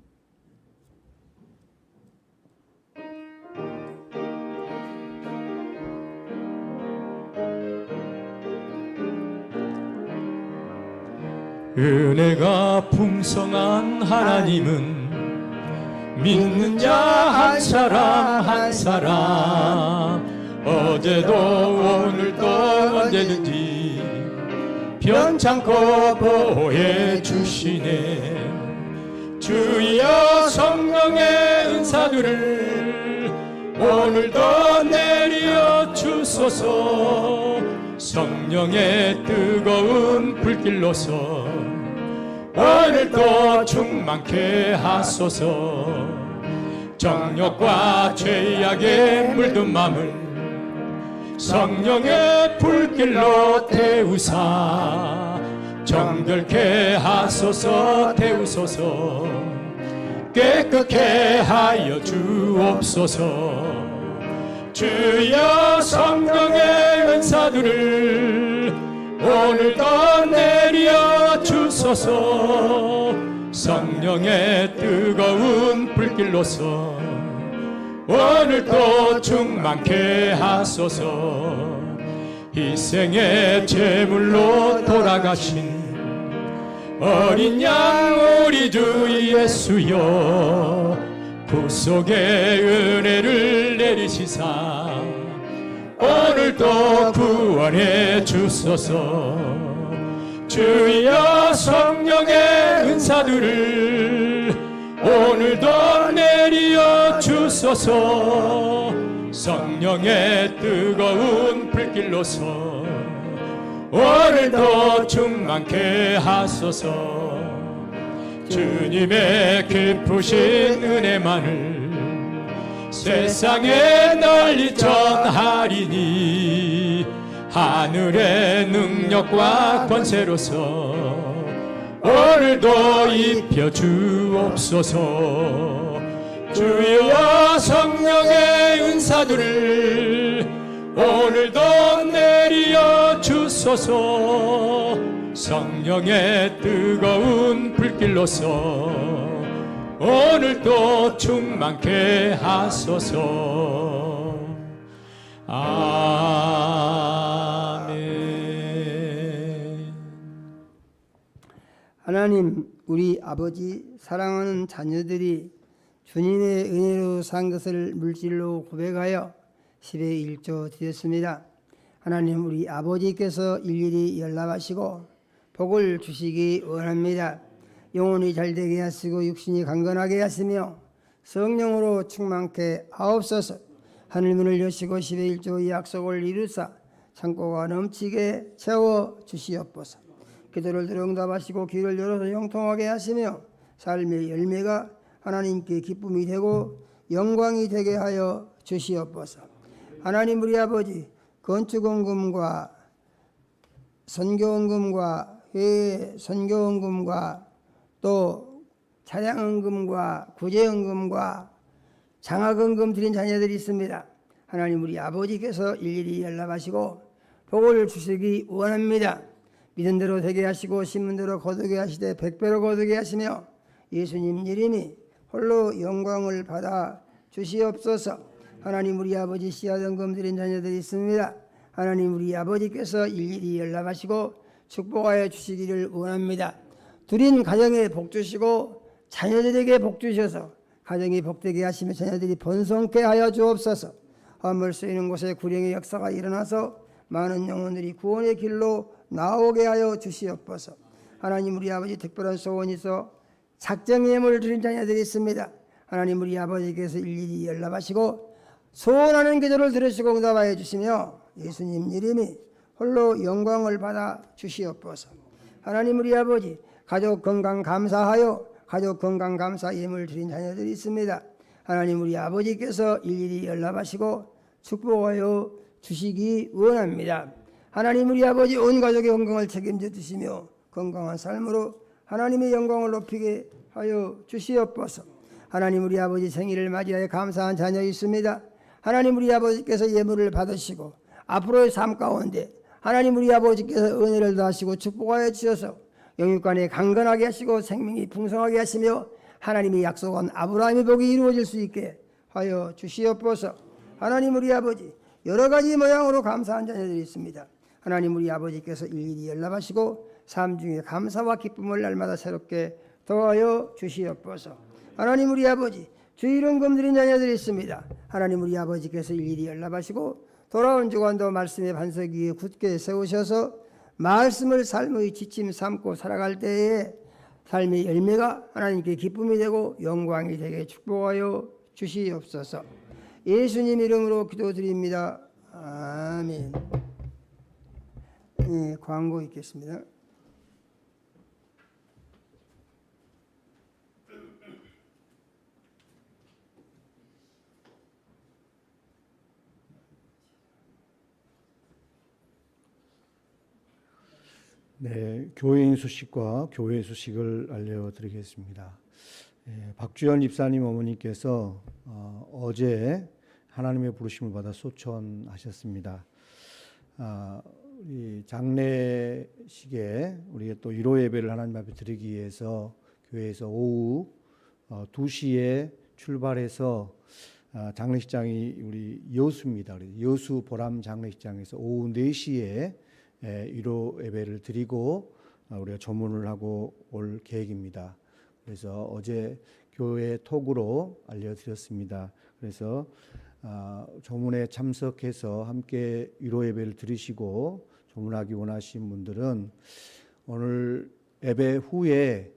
은혜가 풍성한 하나님은 믿는 자 한 사람 한 사람 어제도 오늘도 언제든지 변창고 보호해 주시네. 주여 성령의 은사들을 오늘도 내려 주소서. 성령의 뜨거운 불길로서 오늘도 충만케 하소서. 정욕과 죄악에 물든 맘을 성령의 불길로 태우사 정결케 하소서. 태우소서. 깨끗게 하여 주옵소서. 주여 성령의 은사들을 오늘도 내려 주소서. 성령의 뜨거운 불길로서 오늘도 충만케 하소서. 희생의 제물로 돌아가신 어린 양 우리 주 예수여 구속의 은혜를 내리시사 오늘도 구원해 주소서. 주여 성령의 은사들을 오늘도 내려 주소서. 성령의 뜨거운 불길로서 오늘도 충만케 하소서. 주님의 깊으신 은혜만을 세상에 널리 전하리니 하늘의 능력과 권세로서 오늘도 입혀 주옵소서. 주여 성령의 은사들을 오늘도 내려 주소서. 성령의 뜨거운 불길로서 오늘도 충만케 하소서. 아멘. 하나님, 우리 아버지, 사랑하는 자녀들이 주님의 은혜로 산 것을 물질로 고백하여 10의 1조 드렸습니다. 하나님, 우리 아버지께서 일일이 연락하시고 복을 주시기 원합니다. 영혼이 잘되게 하시고 육신이 강건하게 하시며 성령으로 충만케 하옵소서. 하늘문을 여시고 10의 1조 약속을 이루사 창고가 넘치게 채워 주시옵소서. 기도를 들어 응답하시고 귀를 열어서 형통하게 하시며 삶의 열매가 하나님께 기쁨이 되고 영광이 되게 하여 주시옵소서. 하나님, 우리 아버지, 건축원금과 선교원금과 회의 선교원금과 또 차량원금과 구제원금과 장학원금 드린 자녀들이 있습니다. 하나님, 우리 아버지께서 일일이 연락하시고 복을 주시기 원합니다. 믿은 대로 되게 하시고 심은 대로 거두게 하시되 100배로 거두게 하시며 예수님 이름이 홀로 영광을 받아 주시옵소서. 하나님, 우리 아버지 씨앗원금 드린 자녀들이 있습니다. 하나님, 우리 아버지께서 일일이 연락하시고 축복하여 주시기를 원합니다. 드린 가정에 복 주시고 자녀들에게 복 주셔서 가정이 복되게 하시며 자녀들이 번성케 하여 주옵소서. 화물 쓰이는 곳에 구령의 역사가 일어나서 많은 영혼들이 구원의 길로 나오게 하여 주시옵소서. 하나님, 우리 아버지 특별한 소원이 있어 작정 예물을 드린 자녀들이 있습니다. 하나님, 우리 아버지께서 일일이 연락하시고 소원하는 기도를 들으시고 응답하여 주시며 예수님 이름이 홀로 영광을 받아 주시옵소서. 하나님, 우리 아버지 가족 건강 감사하여 가족 건강 감사 예물 드린 자녀들이 있습니다. 하나님, 우리 아버지께서 일일이 연락하시고 축복하여 주시기 원합니다. 하나님, 우리 아버지 온 가족의 건강을 책임져 주시며 건강한 삶으로 하나님의 영광을 높이게 하여 주시옵소서. 하나님, 우리 아버지 생일을 맞이하여 감사한 자녀 있습니다. 하나님, 우리 아버지께서 예물을 받으시고 앞으로의 삶 가운데 하나님, 우리 아버지께서 은혜를 더하시고 축복하여 주셔서 영육간에 강건하게 하시고 생명이 풍성하게 하시며 하나님이 약속한 아브라함의 복이 이루어질 수 있게 하여 주시옵소서. 하나님, 우리 아버지 여러 가지 모양으로 감사한 자녀들이 있습니다. 하나님, 우리 아버지께서 일일이 연락하시고 삶 중에 감사와 기쁨을 날마다 새롭게 더하여 주시옵소서. 하나님 우리 아버지, 주 이름 검드린 자녀들이 있습니다. 하나님 우리 아버지께서 일일이 연락하시고 돌아온 주간도 말씀의 반석 위에 굳게 세우셔서 말씀을 삶의 지침 삼고 살아갈 때에 삶의 열매가 하나님께 기쁨이 되고 영광이 되게 축복하여 주시옵소서. 예수님 이름으로 기도드립니다. 아멘. 네, 광고 있겠습니다. 네, 교회인 소식과 교회 소식을 알려드리겠습니다. 박주연 집사님 어머니께서 어제 하나님의 부르심을 받아 소천하셨습니다. 이 장례식에 우리가 또 1호 예배를 하나님 앞에 드리기 위해서 교회에서 오후 2시에 출발해서 장례식장이 우리 여수입니다. 여수 보람 장례식장에서 오후 4시에 1호 예배를 드리고 우리가 조문을 하고 올 계획입니다. 그래서 어제 교회 톡으로 알려드렸습니다. 그래서 조문에 참석해서 함께 1호 예배를 드리시고 조문하기 원하신 분들은 오늘 예배 후에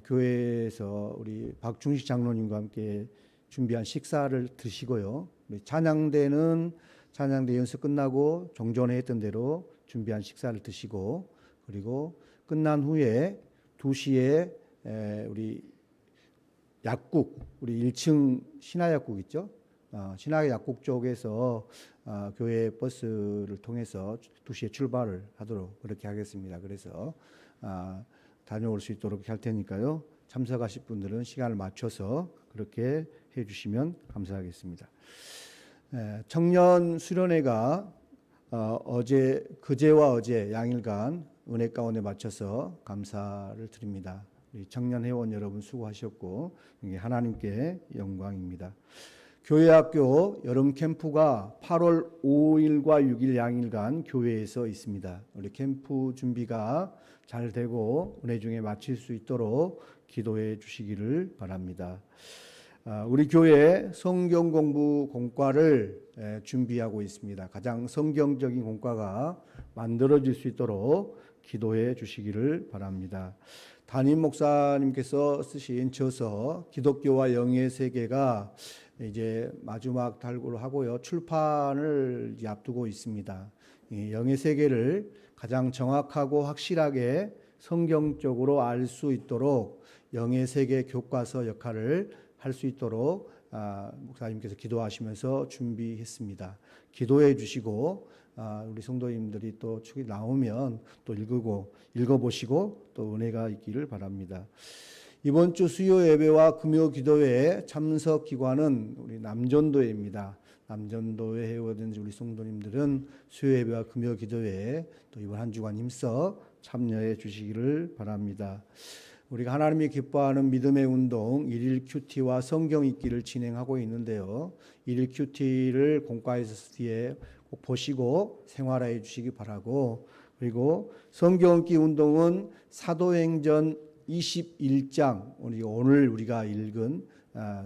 교회에서 우리 박중식 장로님과 함께 준비한 식사를 드시고요. 찬양대는 찬양대 연습 끝나고 종전에 했던 대로 준비한 식사를 드시고, 그리고 끝난 후에 2시에 우리 약국, 우리 1층 신화약국 있죠? 신화약국 쪽에서 교회 버스를 통해서 2시에 출발을 하도록 그렇게 하겠습니다. 그래서 다녀올 수 있도록 할 테니까요. 참석하실 분들은 시간을 맞춰서 그렇게 해주시면 감사하겠습니다. 청년 수련회가 그제와 어제 양일간 은혜 가운데 맞춰서 감사를 드립니다. 우리 청년 회원 여러분 수고하셨고 이게 하나님께 영광입니다. 교회학교 여름 캠프가 8월 5일과 6일 양일간 교회에서 있습니다. 우리 캠프 준비가 잘 되고 은혜 중에 마칠 수 있도록 기도해 주시기를 바랍니다. 우리 교회 성경 공부 공과를 준비하고 있습니다. 가장 성경적인 공과가 만들어질 수 있도록 기도해 주시기를 바랍니다. 담임 목사님께서 쓰신 저서 기독교와 영의 세계가 이제 마지막 달고를 하고요. 출판을 앞두고 있습니다. 영의 세계를 가장 정확하고 확실하게 성경적으로 알 수 있도록 영의 세계 교과서 역할을 할 수 있도록 목사님께서 기도하시면서 준비했습니다. 기도해 주시고 우리 성도님들이 또 축이 나오면 또 읽어보시고 또 은혜가 있기를 바랍니다. 이번 주 수요 예배와 금요 기도회 참석 기관은 우리 남전도회입니다. 남전도회 회원된 우리 성도님들은 수요 예배와 금요 기도회에 또 이번 한 주간 힘써 참여해 주시기를 바랍니다. 우리가 하나님이 기뻐하는 믿음의 운동 1일 큐티와 성경 읽기를 진행하고 있는데요. 1일 큐티를 공과에서 뒤에 꼭 보시고 생활해 주시기 바라고, 그리고 성경 읽기 운동은 사도행전 21장, 오늘 우리가 읽은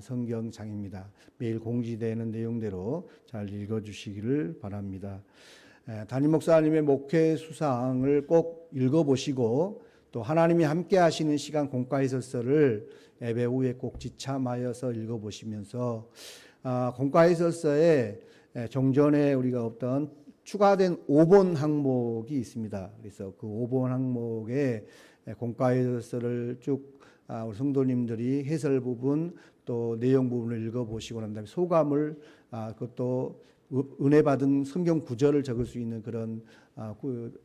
성경장입니다. 매일 공지되는 내용대로 잘 읽어주시기를 바랍니다. 담임 목사님의 목회 수상을 꼭 읽어보시고 또 하나님이 함께 하시는 시간 공과해설서를 예배 후에 꼭 지참하여서 읽어보시면서 공과해설서에 종전에 우리가 없던 추가된 5본 항목이 있습니다. 그래서 그 5본 항목에 공과해설서를 쭉 우리 성도님들이 해설 부분 또 내용 부분을 읽어보시고 난 다음에 소감을 그것도 은혜 받은 성경 구절을 적을 수 있는 그런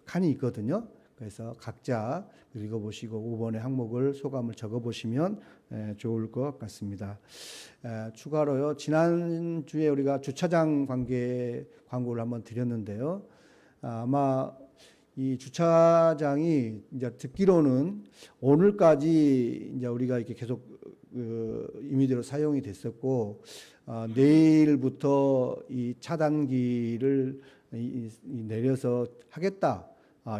칸이 있거든요. 그래서 각자 읽어보시고 5번의 항목을 소감을 적어보시면 좋을 것 같습니다. 추가로요, 지난주에 우리가 주차장 광고를 한번 드렸는데요. 아마 이 주차장이 이제 듣기로는 오늘까지 이제 우리가 이렇게 계속 임의대로 사용이 됐었고, 내일부터 이 차단기를 내려서 하겠다.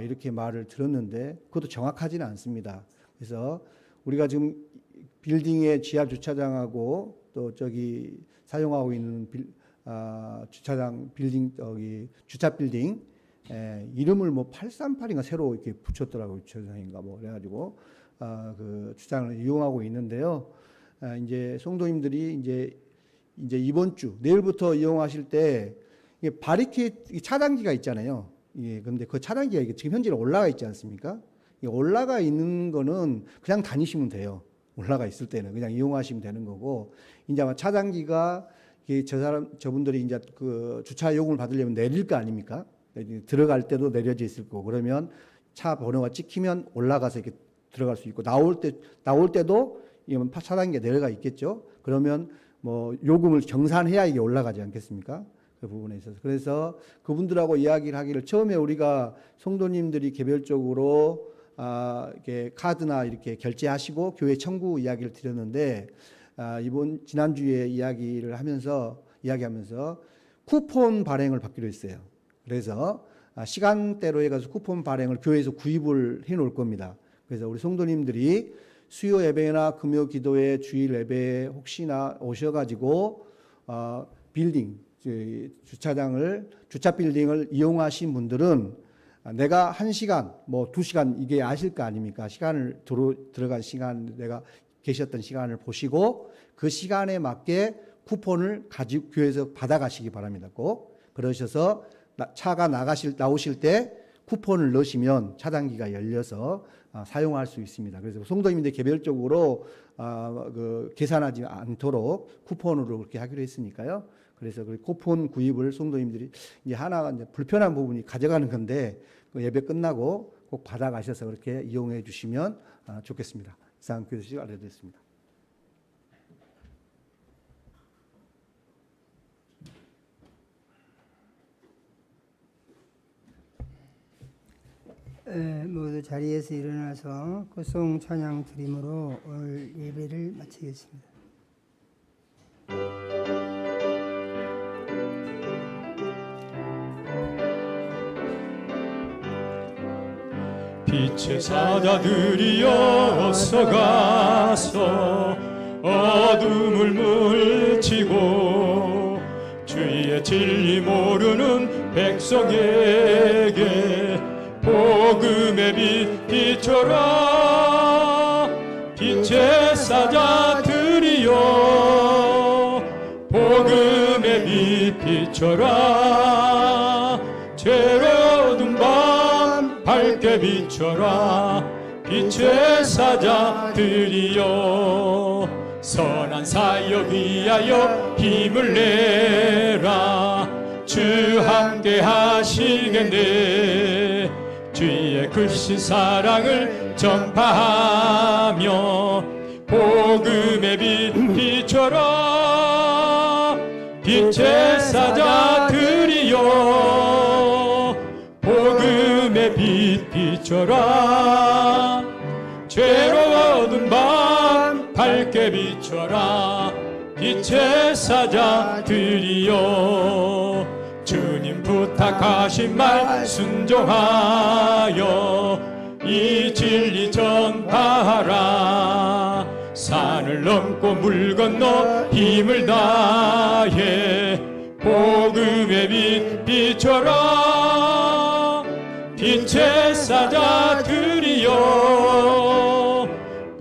이렇게 말을 들었는데 그것도 정확하지는 않습니다. 그래서 우리가 지금 빌딩의 지하 주차장하고 또 저기 사용하고 있는 주차장 빌딩 주차 빌딩 이름을 뭐 838인가 새로 이렇게 붙였더라고요. 주차장인가 뭐 그래가지고 그 주차장을 이용하고 있는데요. 이제 성도님들이 이제 이번 주 내일부터 이용하실 때 이게 바리케이트 차단기가 있잖아요. 예, 근데 그 차단기가 이게 지금 현재 올라가 있지 않습니까? 올라가 있는 거는 그냥 다니시면 돼요. 올라가 있을 때는 그냥 이용하시면 되는 거고, 이제 아마 차단기가 저분들이 이제 그 주차 요금을 받으려면 내릴 거 아닙니까? 들어갈 때도 내려져 있을 거고, 그러면 차 번호가 찍히면 올라가서 이렇게 들어갈 수 있고, 나올 때도 이건 차단기가 내려가 있겠죠. 그러면 뭐 요금을 정산해야 이게 올라가지 않겠습니까? 그 부분에 있어서. 그래서 그분들하고 이야기를 하기를, 처음에 우리가 성도님들이 개별적으로 이렇게 카드나 이렇게 결제하시고 교회 청구 이야기를 드렸는데, 지난주에 이야기하면서 쿠폰 발행을 받기로 했어요. 그래서 시간대로 해가지고 쿠폰 발행을 교회에서 구입을 해 놓을 겁니다. 그래서 우리 성도님들이 수요 예배나 금요 기도회, 주일 예배에 혹시나 오셔가지고 빌딩 주차 빌딩을 이용하신 분들은 내가 1시간, 뭐 2시간 이게 아실 거 아닙니까? 시간을 들어간 시간, 내가 계셨던 시간을 보시고 그 시간에 맞게 쿠폰을 가지고 교회에서 받아가시기 바랍니다. 꼭 그러셔서 차가 나오실 때 쿠폰을 넣으시면 차단기가 열려서 사용할 수 있습니다. 그래서 성도님들 개별적으로 계산하지 않도록 쿠폰으로 그렇게 하기로 했으니까요. 그래서 그 쿠폰 구입을 성도님들이 이제 하나가 이제 불편한 부분이 가져가는 건데, 그 예배 끝나고 꼭 받아가셔서 그렇게 이용해 주시면 좋겠습니다. 이상 교수님 알려드렸습니다. 모두 자리에서 일어나서 고송 찬양 드림으로 오늘 예배를 마치겠습니다. 빛의 사자들이여 어서 가서 어둠을 물리치고 주의 진리 모르는 백성에게 복음의 빛 비춰라. 빛의 사자들이여 복음의 빛 비춰라. 죄로운 밤 밝게 비춰라. 빛의 사자들이여 선한 사역 위하여 힘을 내라. 주 함께 하시겠네. 주의 크신 사랑을 전파하며 복음의 빛 비춰라. 빛의 사자들이여 복음의 빛 비춰라. 죄로운 밤 밝게 비춰라. 빛의 사자들이여 주님 부탁하신 말 순종하여 이 진리 전파하라. 산을 넘고 물 건너 힘을 다해 복음의 빛 비춰라. 빛의 사자들이여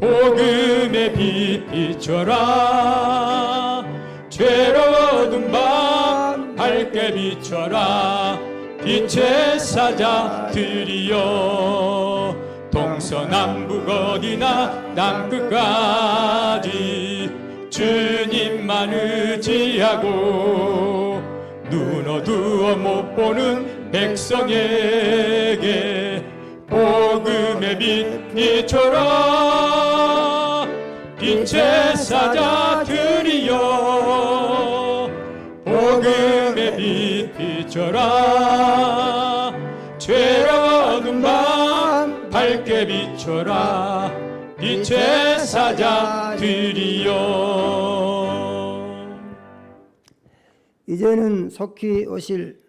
복음의 빛 비춰라. 죄로운 밤 밝게 비춰라. 빛의 사자들이여 동서남북 어디나 땅끝까지 주님만 의지하고 눈 어두워 못 보는 백성에게 복음의 빛 비춰라. 빛의 사자들이여 복음의 빛 비춰라. 죄로운 밤 밝게 비춰라. 빛의 사자들이여. 이제는 속히 오실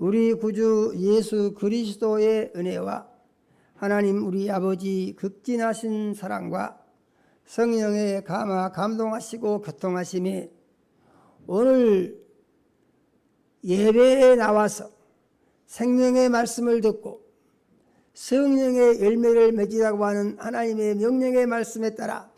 우리 구주 예수 그리스도의 은혜와 하나님 우리 아버지 극진하신 사랑과 성령의 감화 감동하시고 교통하심이 오늘 예배에 나와서 생명의 말씀을 듣고 성령의 열매를 맺으라고 하는 하나님의 명령의 말씀에 따라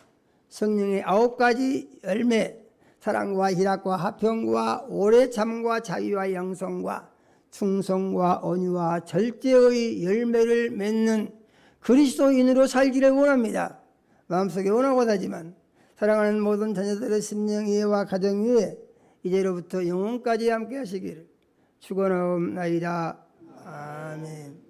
성령의 9가지 열매, 사랑과 희락과 화평과 오래 참과 자유와 양성과 충성과 온유와 절제의 열매를 맺는 그리스도인으로 살기를 원합니다. 마음속에 원하고 하지만 사랑하는 모든 자녀들의 심령 이해와 가정 위에 이제로부터 영원까지 함께 하시기를 축원하옵나이다. 아멘.